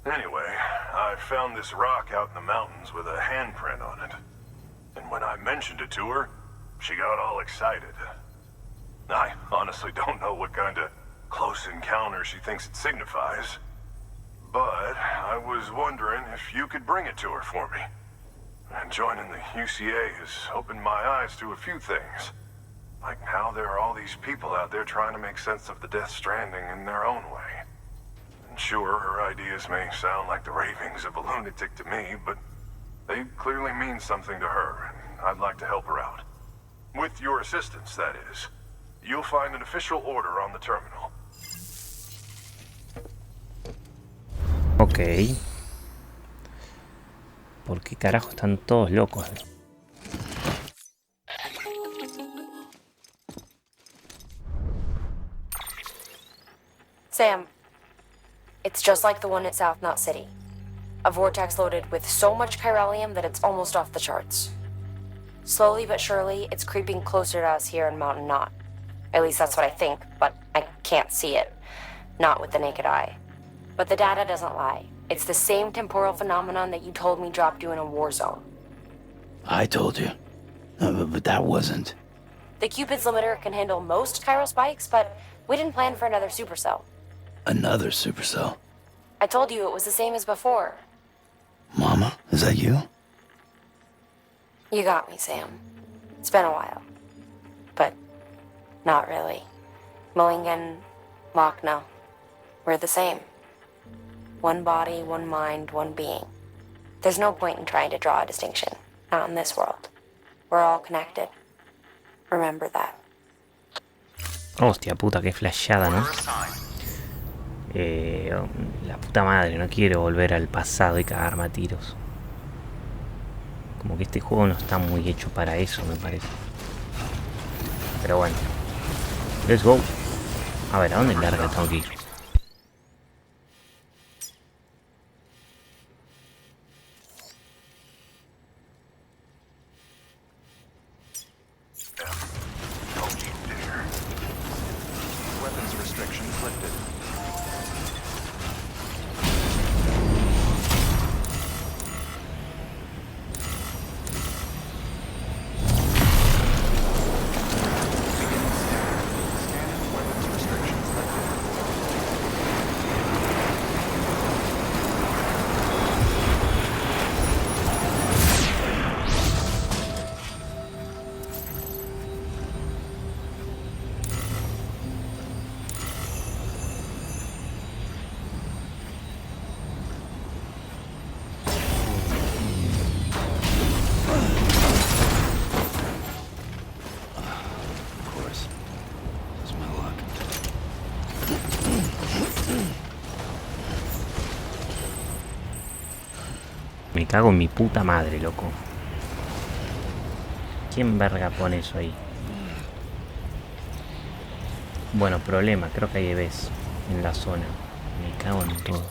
S11: Anyway, I found this rock out in the mountains with a handprint on it. And when I mentioned it to her, she got all excited. I honestly don't know what kind of close encounter she thinks it signifies. But I was wondering if you could bring it to her for me. And joining the UCA has opened my eyes to a few things. Like how there are all these people out there trying to make sense of the Death Stranding in their own way. And sure, her ideas may sound like the ravings of a lunatic to me, but they clearly mean something to her, and I'd like to help her out. With your assistance, that is. You'll find an official order on the terminal.
S1: Ok. ¿Por qué carajo están todos locos?
S6: Sam, it's just like the one at South Knot City. A vortex loaded with so much chiralium that it's almost off the charts. Slowly but surely, it's creeping closer to us here in Mountain Knot. At least that's what I think, but I can't see it. Not with the naked eye. But the data doesn't lie. It's the same temporal phenomenon that you told me dropped you in a war zone.
S3: I told you. But that wasn't.
S6: The Cupid's limiter can handle most chiral spikes, but We didn't plan for another supercell.
S3: Another supercell?
S6: I told you it was the same as before.
S3: Mama, is that you?
S6: You got me, Sam. It's been a while. But not really. Mulligan, Lochner, we're the same. One body, one mind, one being. There's no point in trying to draw a distinction. Not in this world. We're all connected. Remember that.
S1: Hostia puta, qué flashada, ¿no? La puta madre, no quiero volver al pasado y cagarme a tiros. Como que este juego no está muy hecho para eso, me parece. Pero bueno. Let's go. A ver, ¿a dónde larga tengo que ir?
S5: Weapons restrictions lifted.
S1: Me cago en mi puta madre, loco. ¿Quién verga pone eso ahí? Bueno, problema, creo que hay EVs en la zona. Me cago en todo.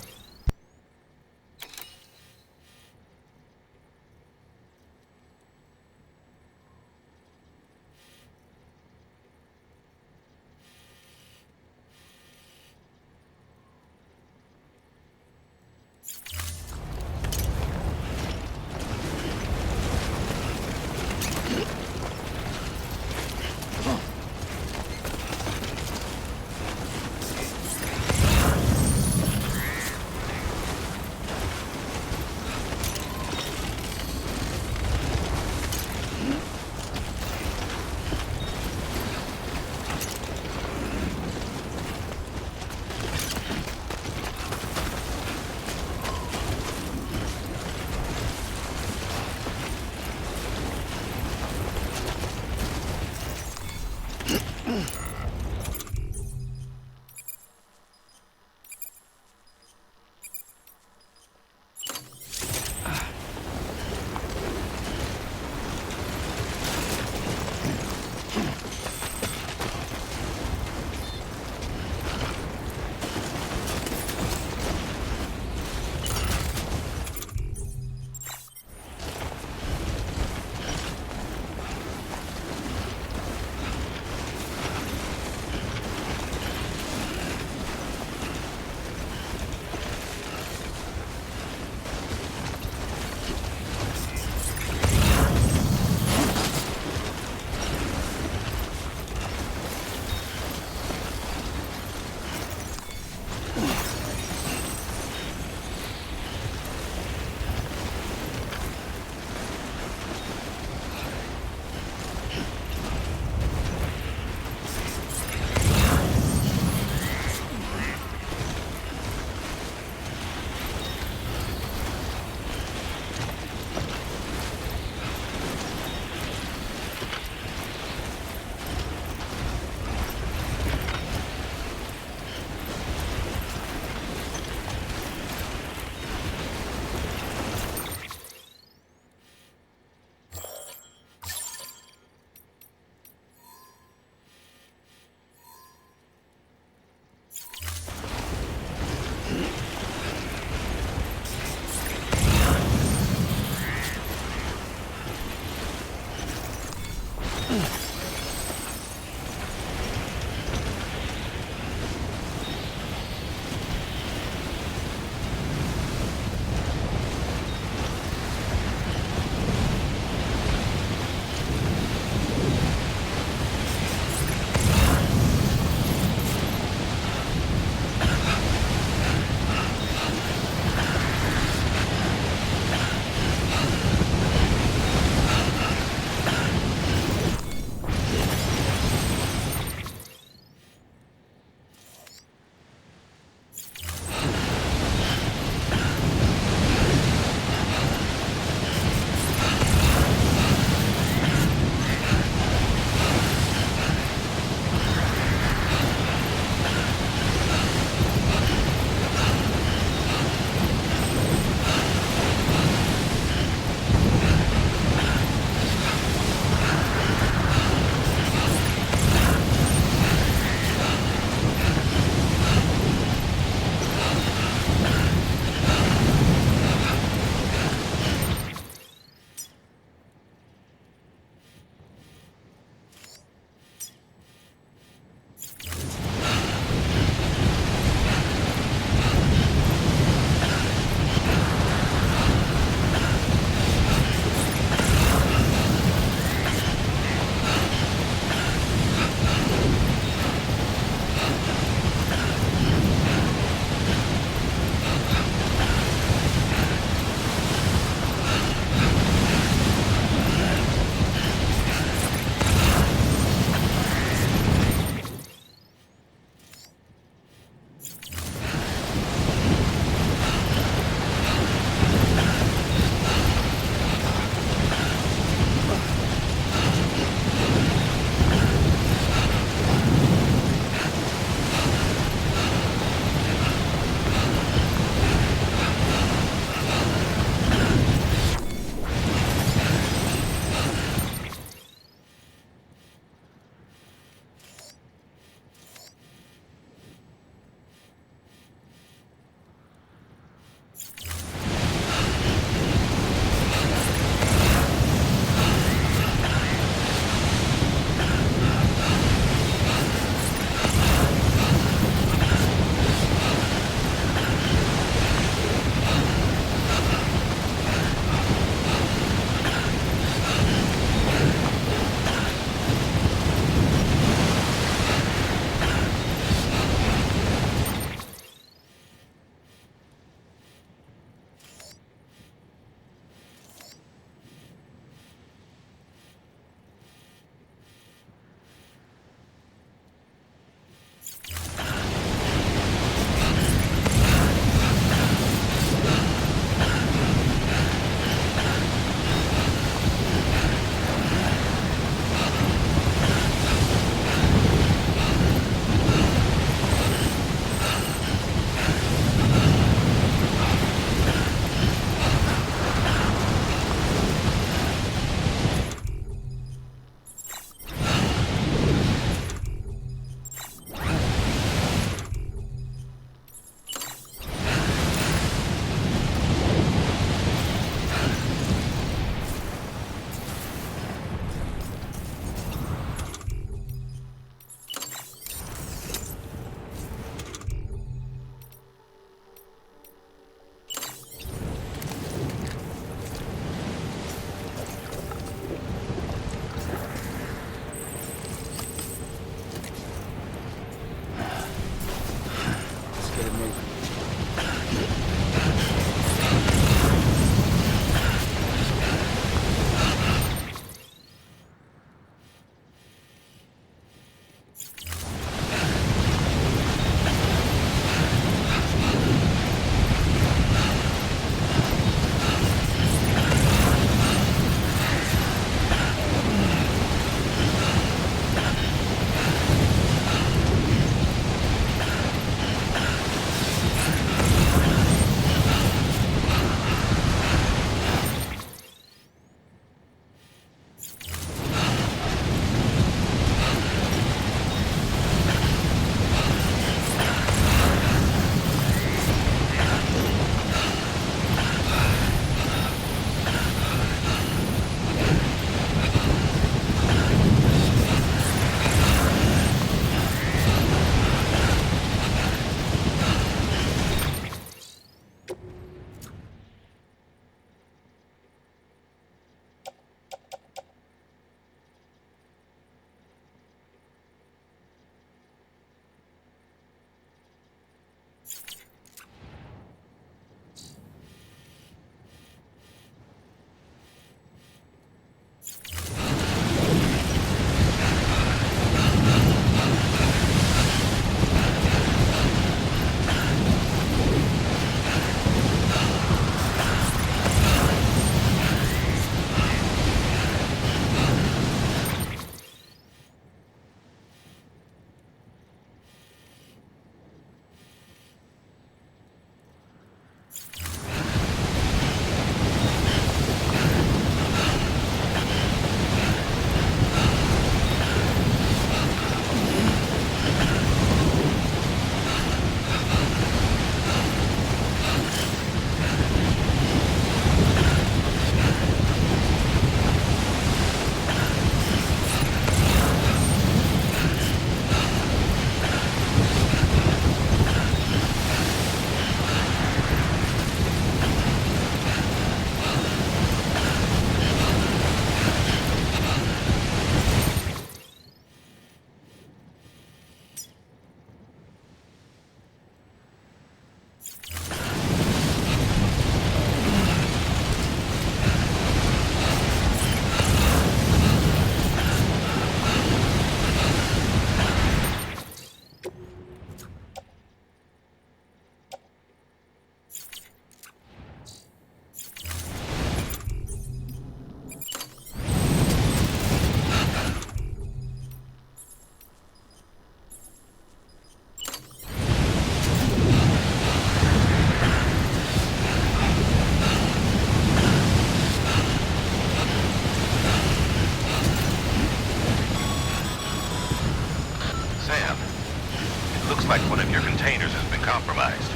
S4: compromised.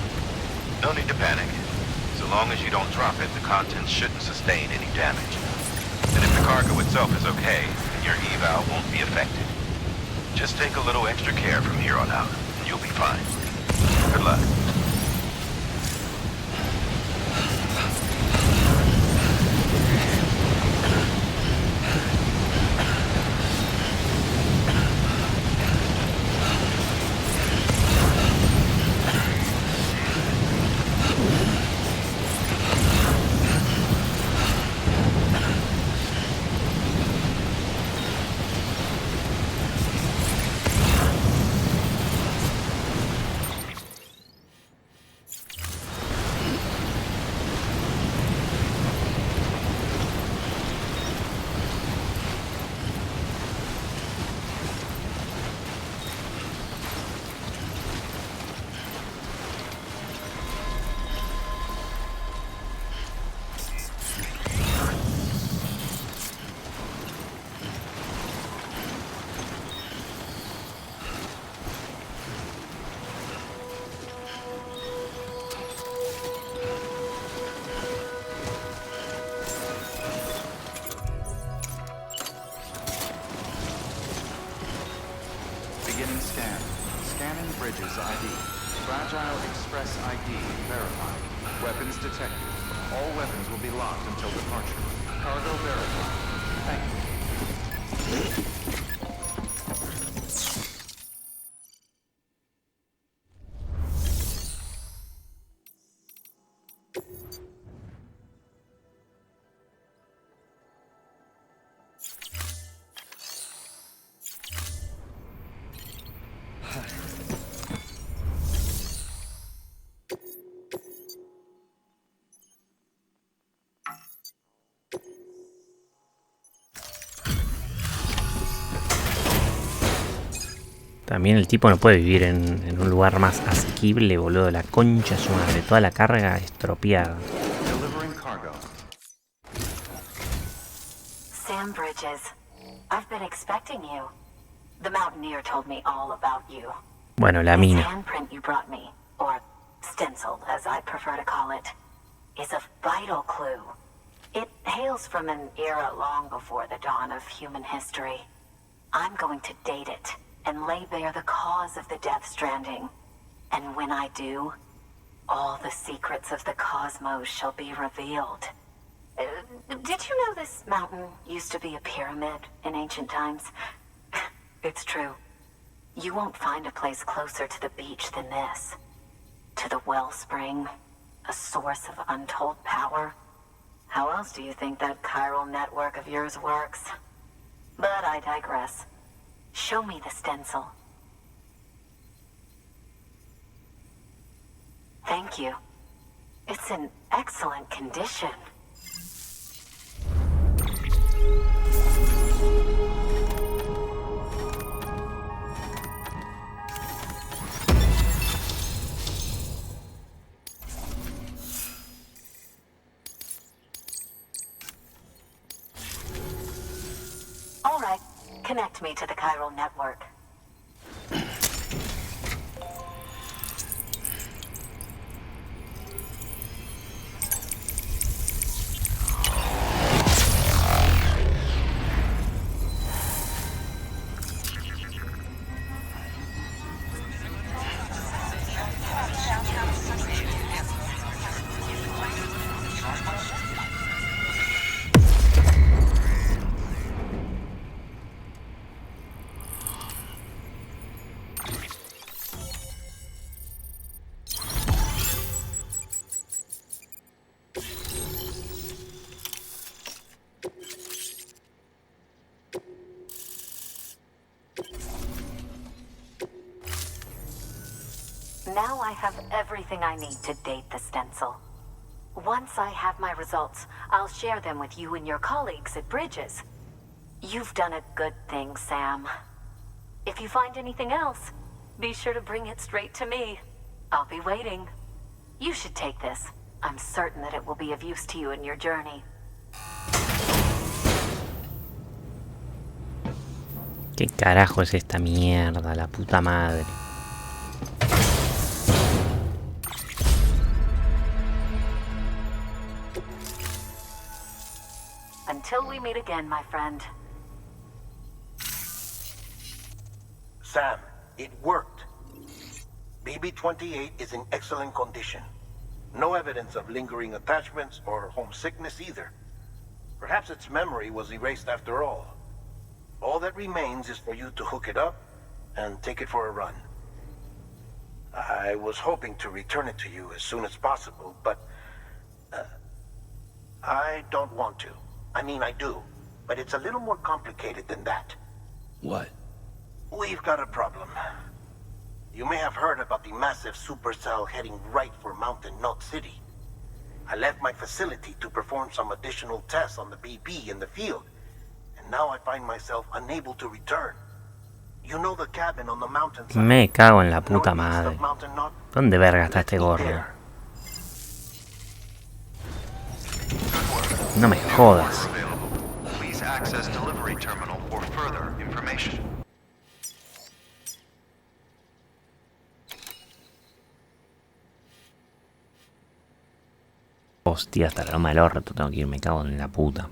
S4: No need to panic. So long as you don't drop it, the contents shouldn't sustain any damage. And if the cargo itself is okay, then your eval won't be affected. Just take a little extra care from here on out, and you'll be fine. Good luck.
S5: Beginning scan. Scanning bridges ID. Fragile Express ID verified. Weapons detected. All weapons will be locked until departure. Cargo verified. Thank you.
S1: También el tipo no puede vivir en un lugar más asequible, boludo. La concha de su madre. Toda la carga estropeada.
S9: Sam Bridges, I've been expecting you. The Mountaineer told me all about you.
S1: Bueno, la
S9: This
S1: mina.
S9: handprint you brought me, or stencil, as I prefer to call it, is a vital clue. It hails from an era long before the dawn of human history. I'm going to date it and lay bare the cause of the Death Stranding. And when I do, all the secrets of the cosmos shall be revealed. Did you know this mountain used to be a pyramid in ancient times? It's true. You won't find a place closer to the beach than this. To the wellspring, a source of untold power. How else do you think that chiral network of yours works? But I digress. Show me the stencil. Thank you. It's in excellent condition. All right. Connect me to the chiral network. Now I have everything I need to date the stencil. Once I have my results, I'll share them with you and your colleagues at Bridges. You've done a good thing, Sam. If you find anything else, be sure to bring it straight to me. I'll be waiting. You should take this. I'm certain that it will be of use to you in your journey.
S1: ¿Qué carajo es esta mierda? La puta madre.
S9: Until we meet again, my friend.
S8: Sam, it worked. BB-28 is in excellent condition. No evidence of lingering attachments or homesickness either. Perhaps its memory was erased after all. All that remains is for you to hook it up and take it for a run. I was hoping to return it to you as soon as possible, but I don't want to. I mean, I do, but it's a little more complicated than that.
S3: What?
S8: We've got a problem. You may have heard about the massive supercell heading right for Mountain Knot City. I left my facility to perform some additional tests on the BB in the field, and now I find myself unable to return. You know the cabin on the mountainside?
S1: Me cago en la puta
S8: Northeast
S1: madre.
S8: of Mountain Knot?
S1: ¿Dónde verga está
S8: Let's
S1: este
S8: meet
S1: gordo?
S8: there.
S1: No me jodas.
S5: Please access delivery terminal for further information.
S1: Hostia, hasta la loma del orto tengo que ir, me cago en la puta.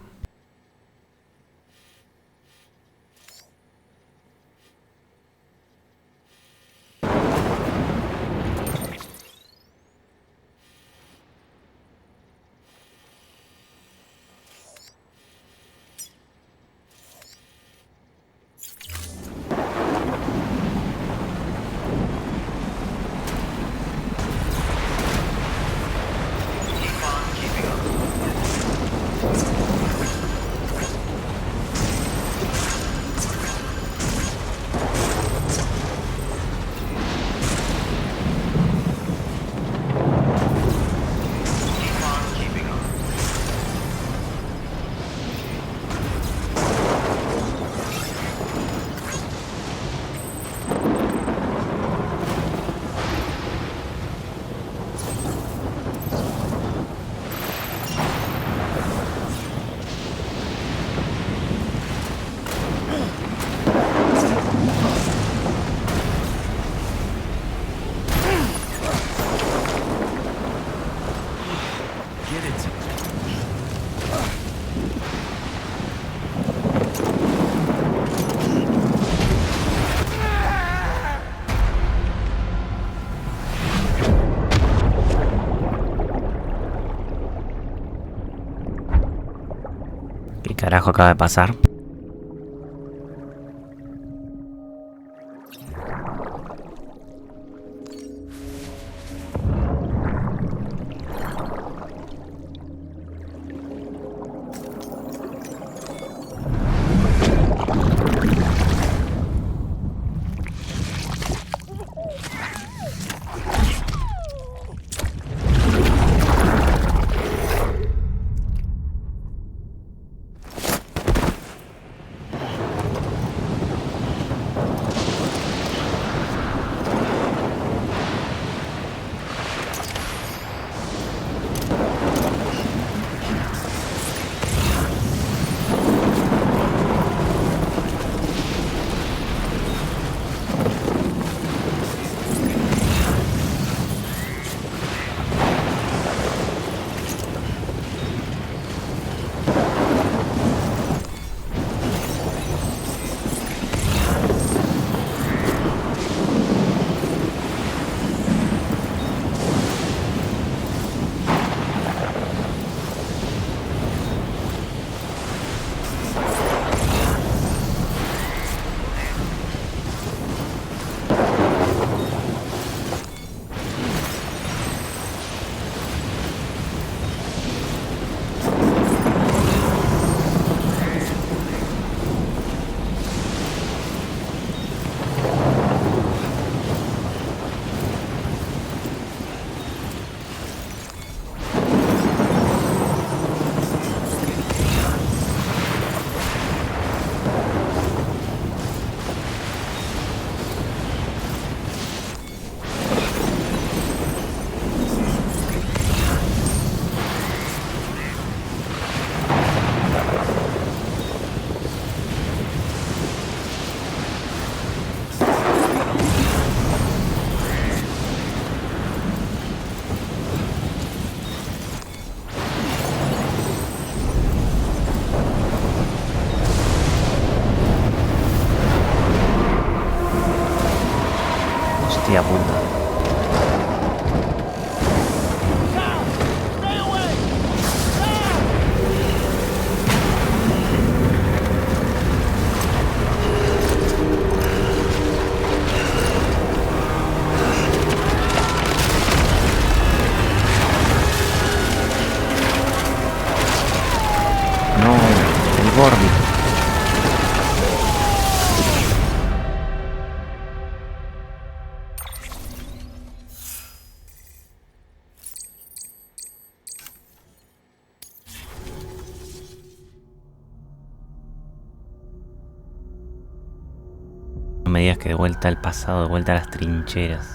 S1: ¿Qué carajo acaba de pasar? me digas que de vuelta al pasado, de vuelta a las trincheras.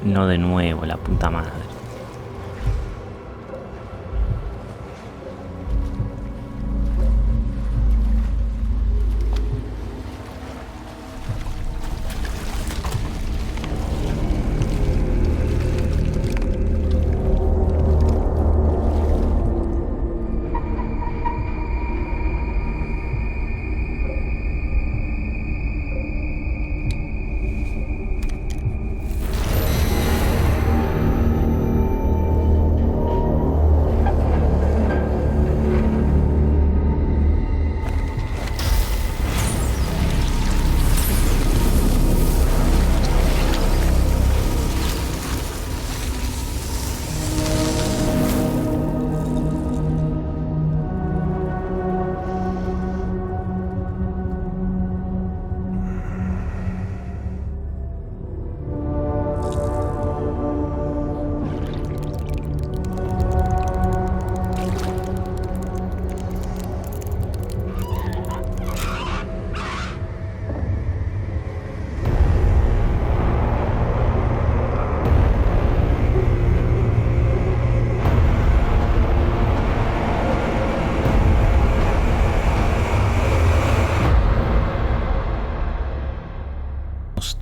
S1: No de nuevo, la puta madre.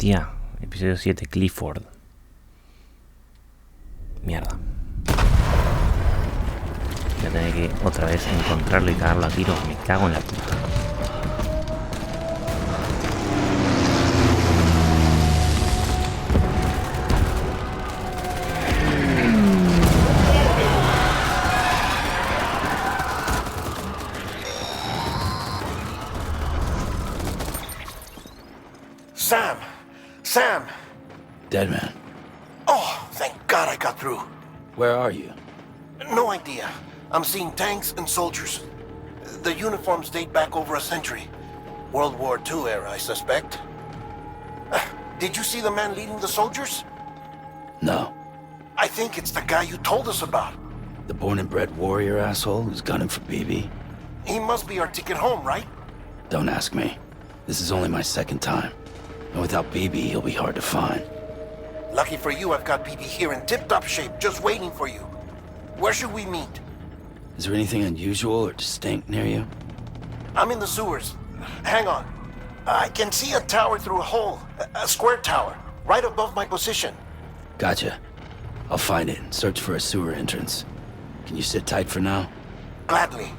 S1: Hostia, episodio 7, Clifford. Mierda. Voy a tener que otra vez encontrarlo y cagarlo a tiro. Me cago en la puta.
S8: Sam!
S3: Dead man.
S8: Oh, thank God I got through.
S3: Where are you?
S8: No idea. I'm seeing tanks and soldiers. The uniforms date back over a century. World War II era, I suspect. Did you see the man leading the soldiers?
S3: No.
S8: I think it's the guy you told us about.
S3: The born and bred warrior asshole who's gunning for BB?
S8: He must be our ticket home, right?
S3: Don't ask me. This is only my second time. And without BB, he'll be hard to find.
S8: Lucky for you, I've got BB here in tip-top shape, just waiting for you. Where should we meet?
S3: Is there anything unusual or distinct near you?
S8: I'm in the sewers. Hang on. I can see a tower through a hole. A square tower, right above my position.
S3: Gotcha. I'll find it and search for a sewer entrance. Can you sit tight for now?
S8: Gladly.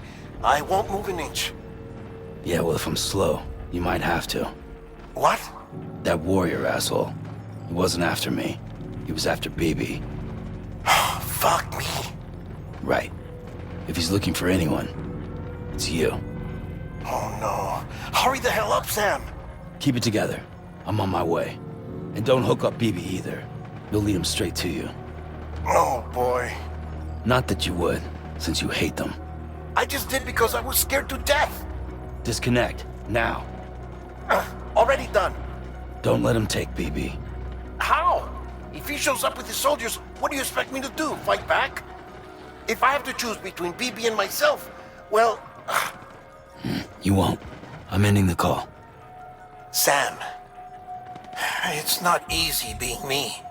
S8: I won't move an inch.
S3: Yeah, well, if I'm slow, you might have to.
S8: What?
S3: That warrior asshole. He wasn't after me. He was after BB.
S8: Fuck me.
S3: Right. If he's looking for anyone, it's you.
S8: Oh no. Hurry the hell up, Sam.
S3: Keep it together. I'm on my way. And don't hook up BB either. You'll lead him straight to you.
S8: Oh boy.
S3: Not that you would, since you hate them.
S8: I just did because I was scared to death.
S3: Disconnect, now.
S8: Already done.
S3: Don't let him take BB.
S8: How? If he shows up with his soldiers, what do you expect me to do? Fight back? If I have to choose between BB and myself, well...
S3: You won't. I'm ending the call.
S8: Sam, it's not easy being me.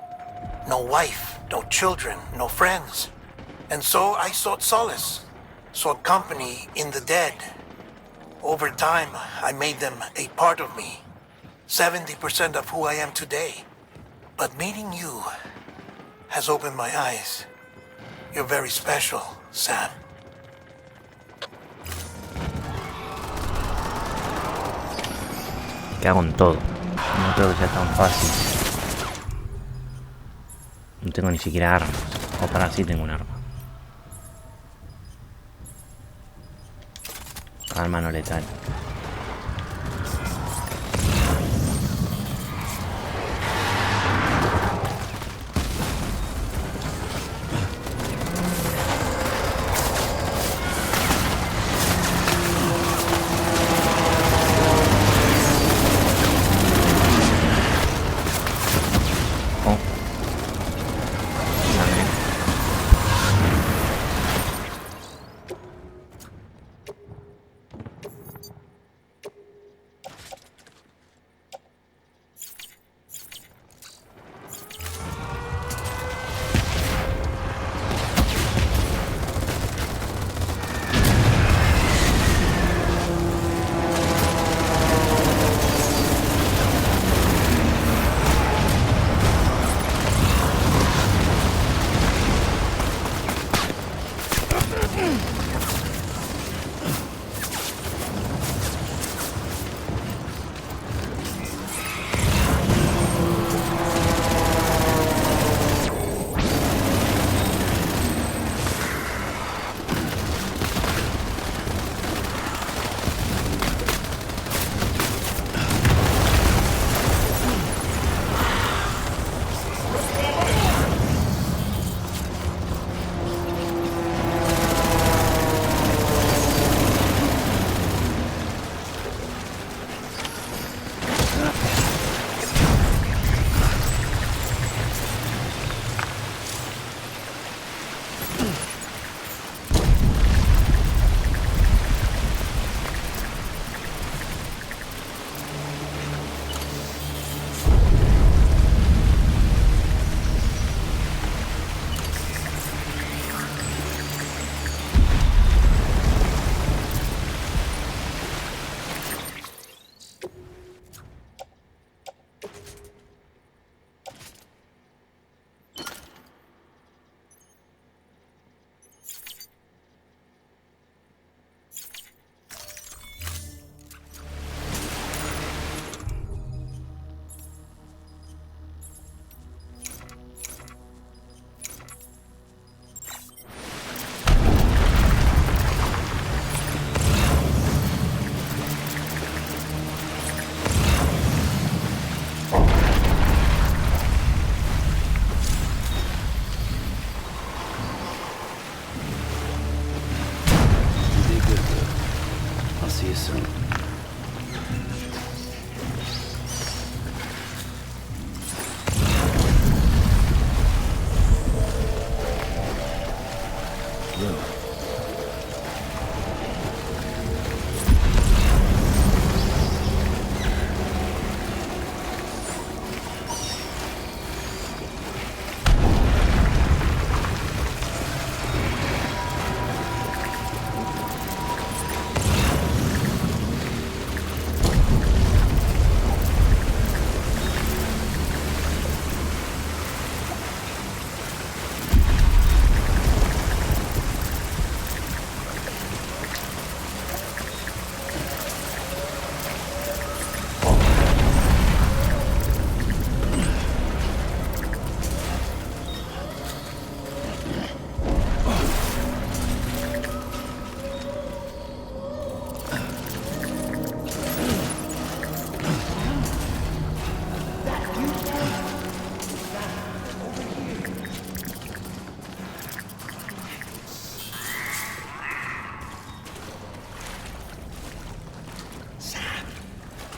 S8: No wife, no children, no friends. And so I sought solace, sought company in the dead. Over time, I made them a part of me. 70% of who I am today. But meeting you has opened my eyes. You're very special, Sam.
S1: Me cago en todo. No creo que sea tan fácil. No tengo ni siquiera armas. O para sí tengo un arma. Arma no letal.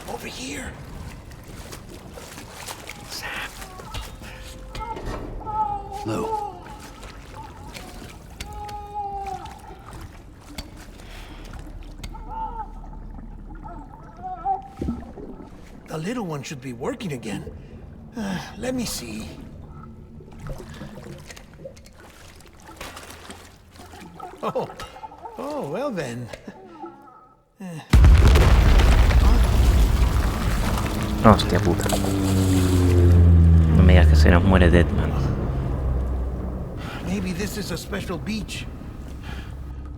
S2: Over here. Sam.
S3: Lou.
S2: The little one should be working again. Let me see. Oh, well then.
S1: Hostia puta. No me digas que se nos muere Deadman.
S2: Maybe this is a special beach.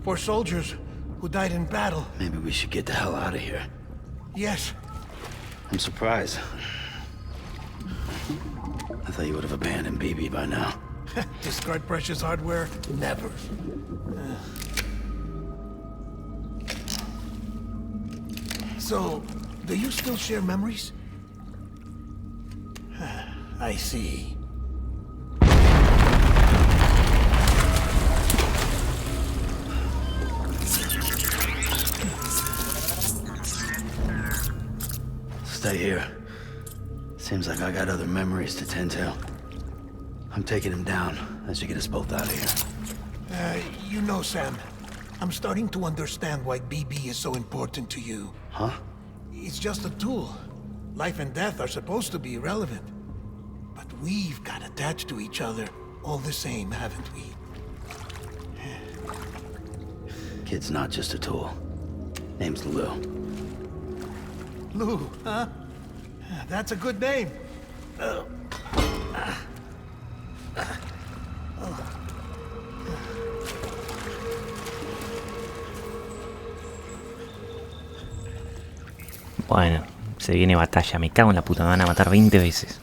S2: For soldiers who died in battle.
S3: Maybe we should get the hell out of here.
S2: Yes.
S3: I'm surprised. I thought you would have abandoned BB by now.
S2: Discard precious hardware? Never. So, do you still share memories? I see.
S3: Stay here. Seems like I got other memories to tend to. I'm taking him down as you get us both out of here.
S2: You know, Sam, I'm starting to understand why BB is so important to you.
S3: Huh?
S2: It's just a tool. Life and death are supposed to be irrelevant. But we've got attached to each other all the same, haven't we?
S3: Kid's not just a tool. Name's Lou.
S2: Lou, huh? That's a good name.
S1: Bueno, se viene batalla. Me cago en la puta, me van a matar 20 veces.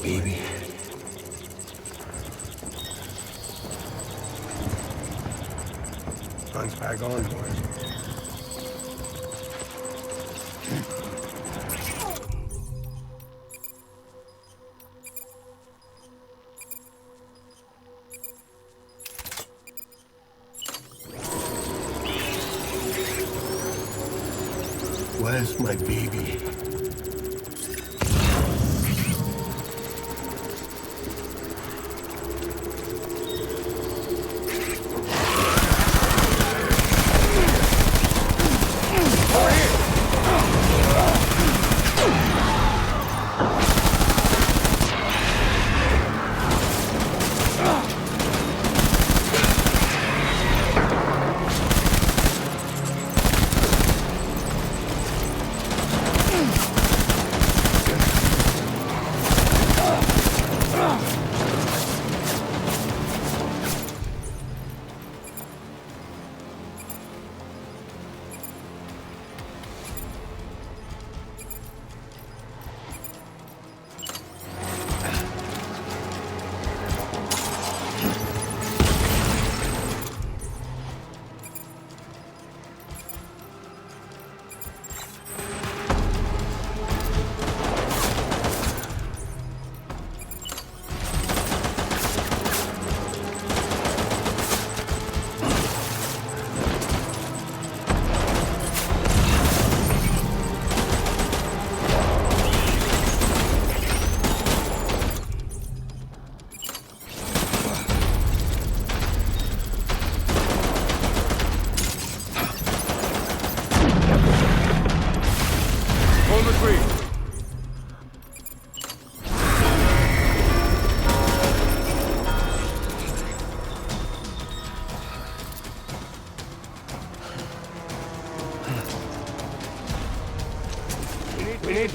S2: baby.
S13: Guns back on, boys.
S2: Where's my baby?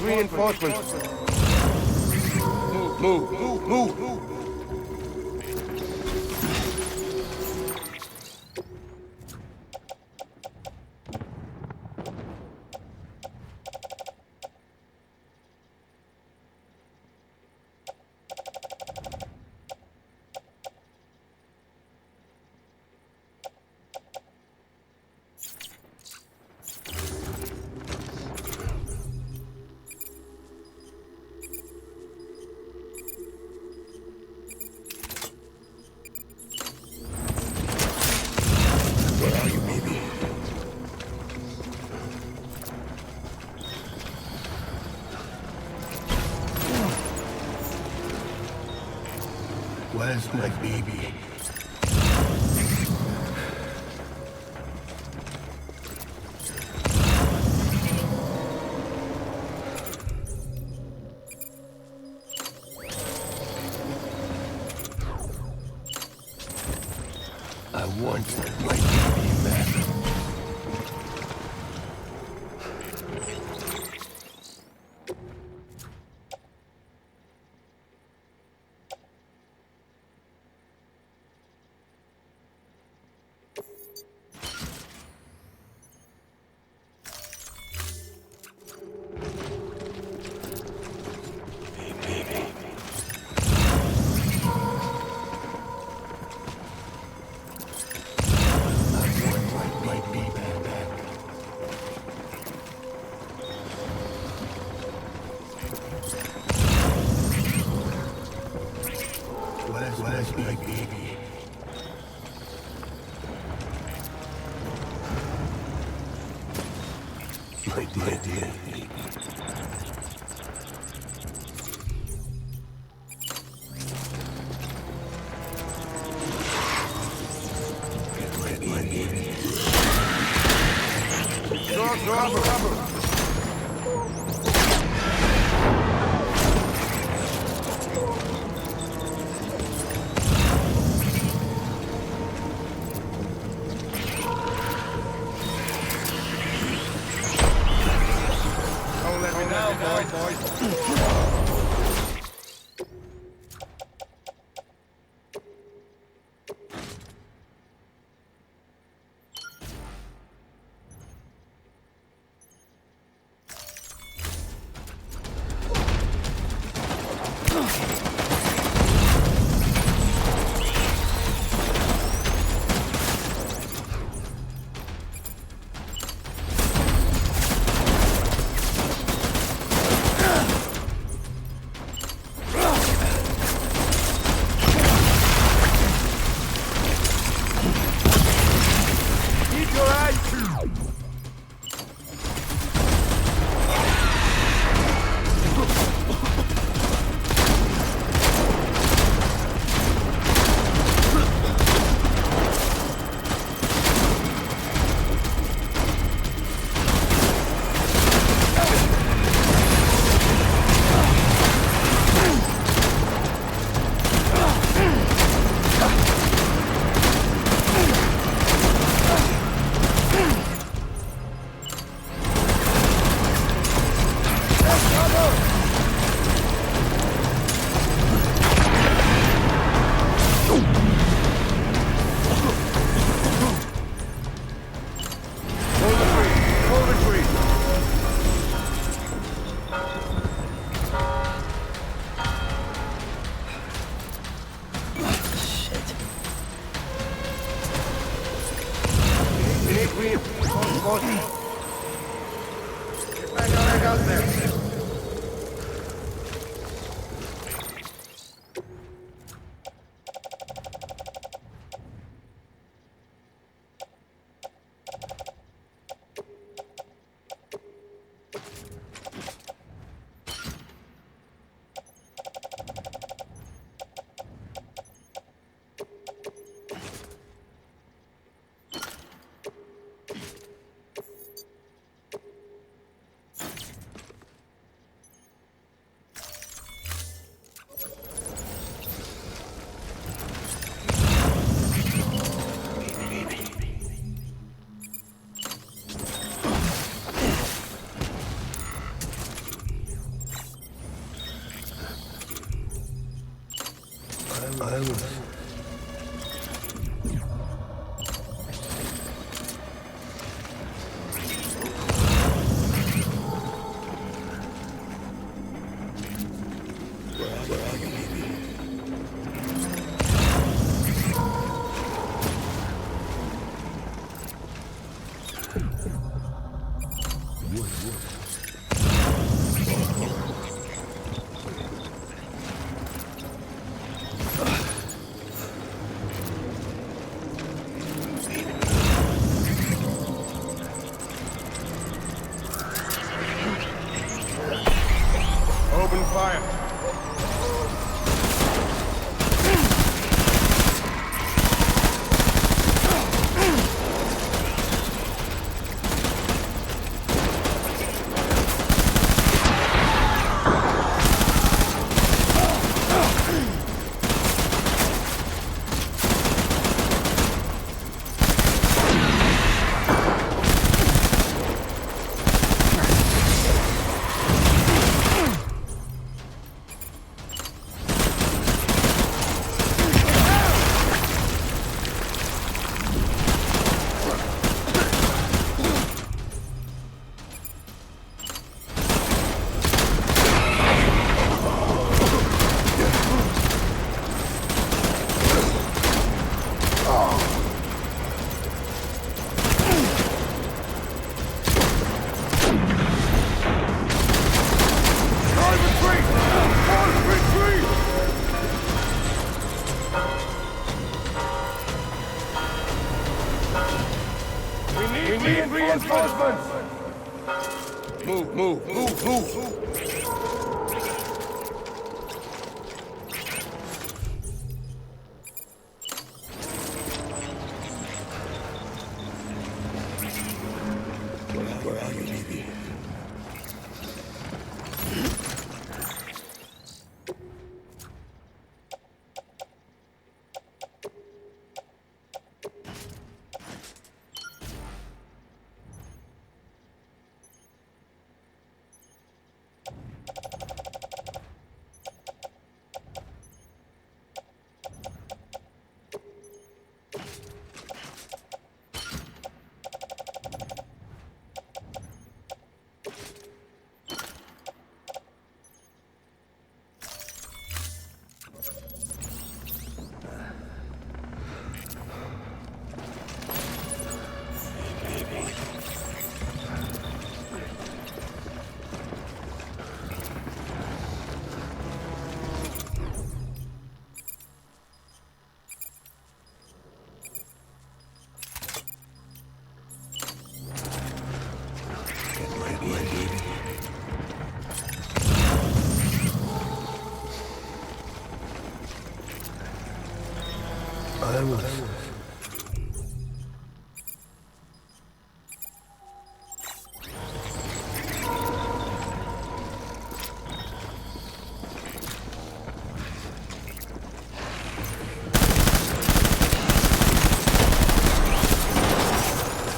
S13: reinforcements. Move.
S2: Where's my baby? I want my baby back. Where's my baby? My dear baby. Get ready, my baby. Rubber.
S13: Open fire. We need reinforcements! Move. Where are you, baby?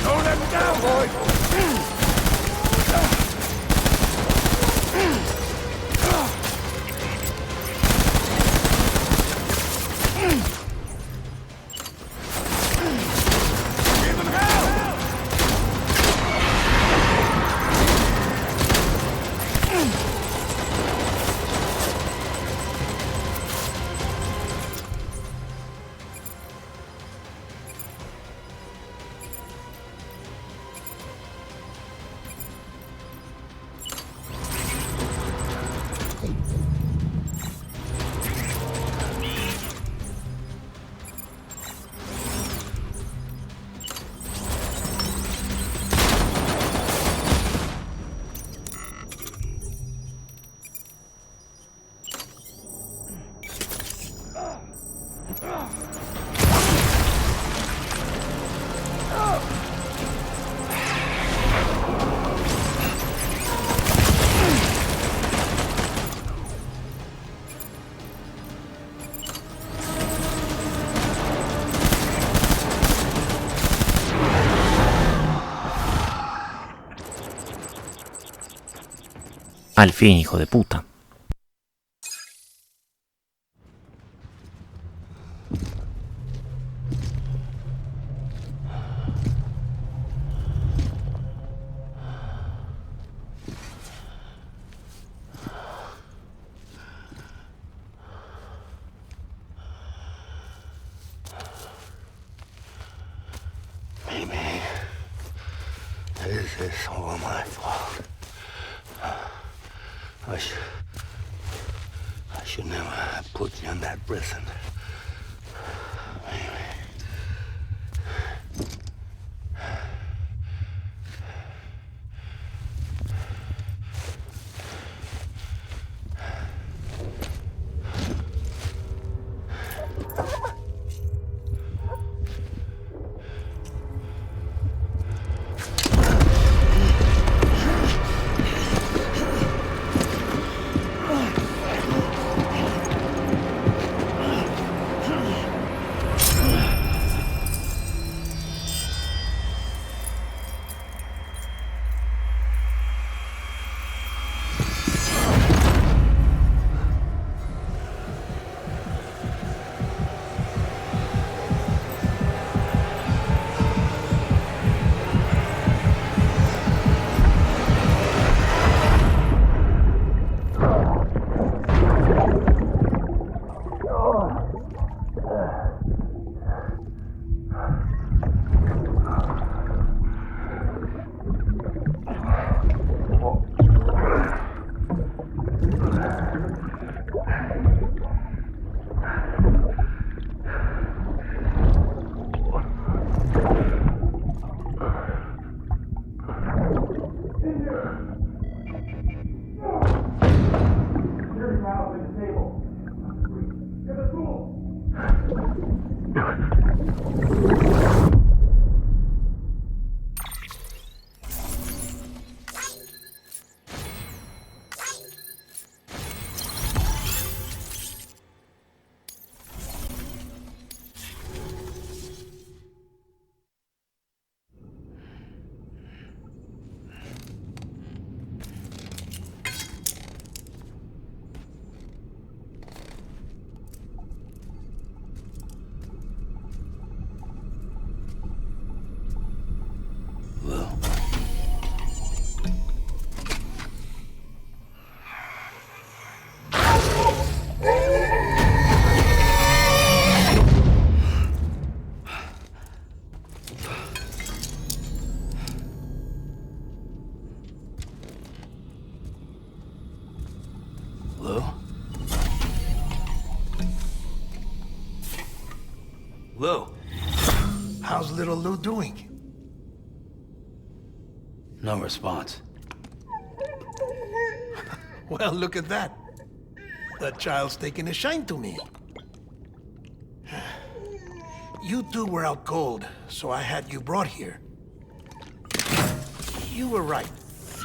S13: Don't let me down, boys!
S1: Al fin, hijo de puta.
S3: is all my fault. I should never have put you in that prison. Anyway.
S2: Lou. How's little Lou doing?
S3: No response.
S2: Well, look at that. The child's taking a shine to me. You two were out cold, so I had you brought here. You were right.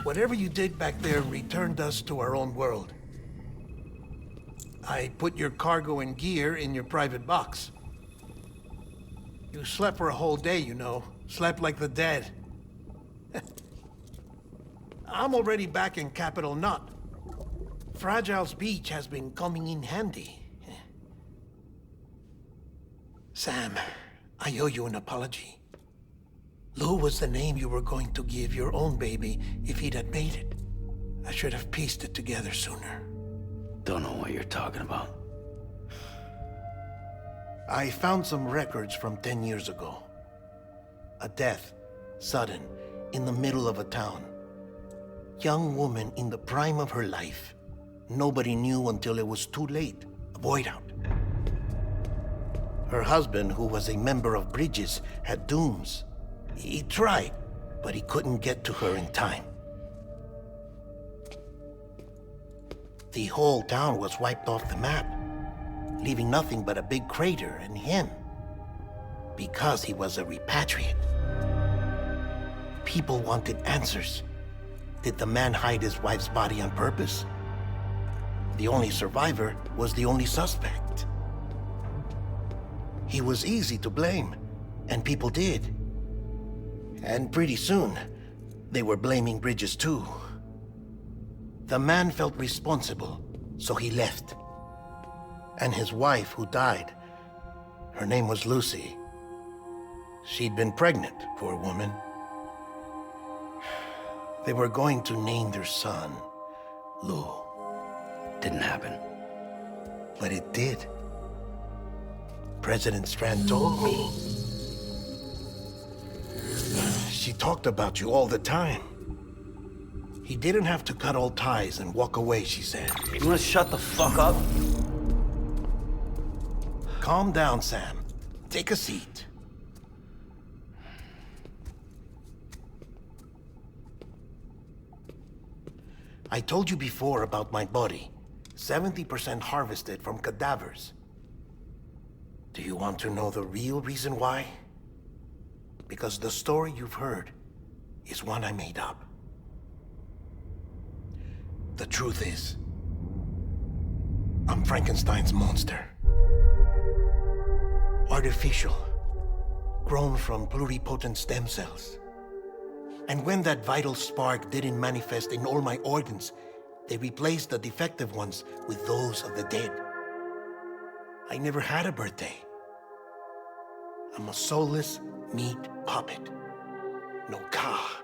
S2: Whatever you did back there returned us to our own world. I put your cargo and gear in your private box. You slept for a whole day, you know. Slept like the dead. I'm already back in Capital Knot. Fragile's beach has been coming in handy. Sam, I owe you an apology. Lou was the name you were going to give your own baby if he'd had made it. I should have pieced it together sooner.
S3: Don't know what you're talking about.
S2: I found some records from 10 years ago. A death, sudden, in the middle of a town. Young woman in the prime of her life. Nobody knew until it was too late. A void out. Her husband, who was a member of Bridges, had dooms. He tried, but he couldn't get to her in time. The whole town was wiped off the map, leaving nothing but a big crater and him. Because he was a repatriate. People wanted answers. Did the man hide his wife's body on purpose? The only survivor was the only suspect. He was easy to blame, and people did. And pretty soon, they were blaming Bridges too. The man felt responsible, so he left. And his wife, who died, her name was Lucy. She'd been pregnant, poor woman. They were going to name their son Lou.
S3: Didn't happen.
S2: But it did. President Strand told me. She talked about you all the time. He didn't have to cut all ties and walk away, she said.
S3: You wanna shut the fuck up?
S2: Calm down, Sam. Take a seat. I told you before about my body. 70% harvested from cadavers. Do you want to know the real reason why? Because the story you've heard is one I made up. The truth is, I'm Frankenstein's monster. Artificial, grown from pluripotent stem cells. And when that vital spark didn't manifest in all my organs, they replaced the defective ones with those of the dead. I never had a birthday. I'm a soulless meat puppet. No ka,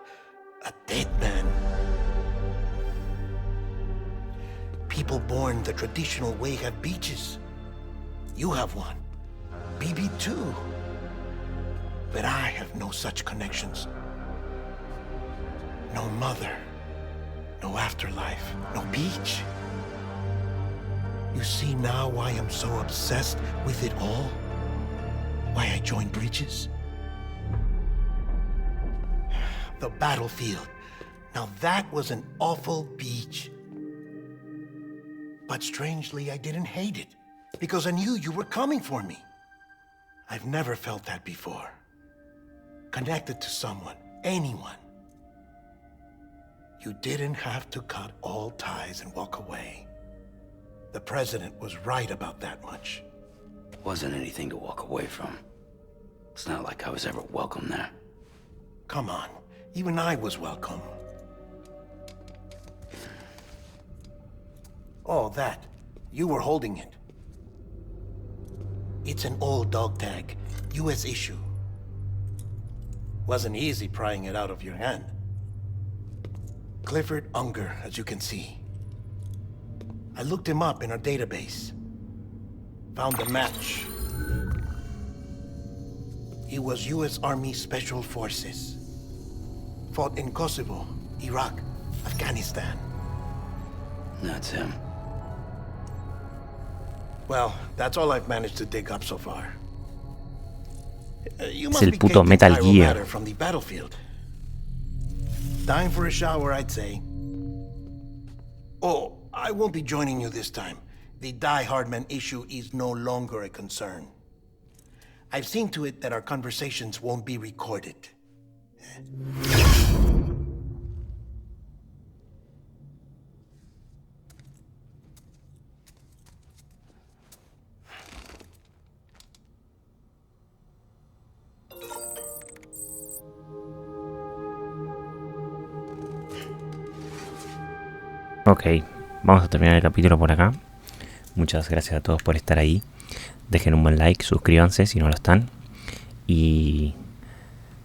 S2: a dead man. People born the traditional way have beaches. You have one. BB too. But I have no such connections. No mother. No afterlife. No beach. You see now why I'm so obsessed with it all? Why I joined Bridges? The battlefield. Now that was an awful beach. But strangely, I didn't hate it, because I knew you were coming for me. I've never felt that before. Connected to someone, anyone. You didn't have to cut all ties and walk away. The president was right about that much.
S3: Wasn't anything to walk away from. It's not like I was ever welcome there.
S2: Come on, even I was welcome. Oh, that. You were holding it. It's an old dog tag, US issue. Wasn't easy prying it out of your hand. Clifford Unger, as you can see. I looked him up in our database. Found a match. He was US Army Special Forces. Fought in Kosovo, Iraq, Afghanistan.
S3: That's him.
S2: Well, that's all I've managed to dig up so far. You
S1: Es
S2: must
S1: el
S2: be
S1: puto
S2: getting
S1: Metal
S2: viral
S1: Gear.
S2: matter from the battlefield. Time for a shower, I'd say. Oh, I won't be joining you this time. The Die Hardman issue is no longer a concern. I've seen to it that our conversations won't be recorded.
S1: Ok, vamos a terminar el capítulo por acá. Muchas gracias a todos por estar ahí. Dejen un buen like, suscríbanse si no lo están. Y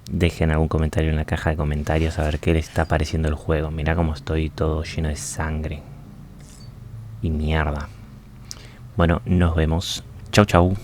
S1: dejen algún comentario en la caja de comentarios a ver qué les está pareciendo el juego. Mirá cómo estoy todo lleno de sangre y mierda. Bueno, nos vemos. Chau chau.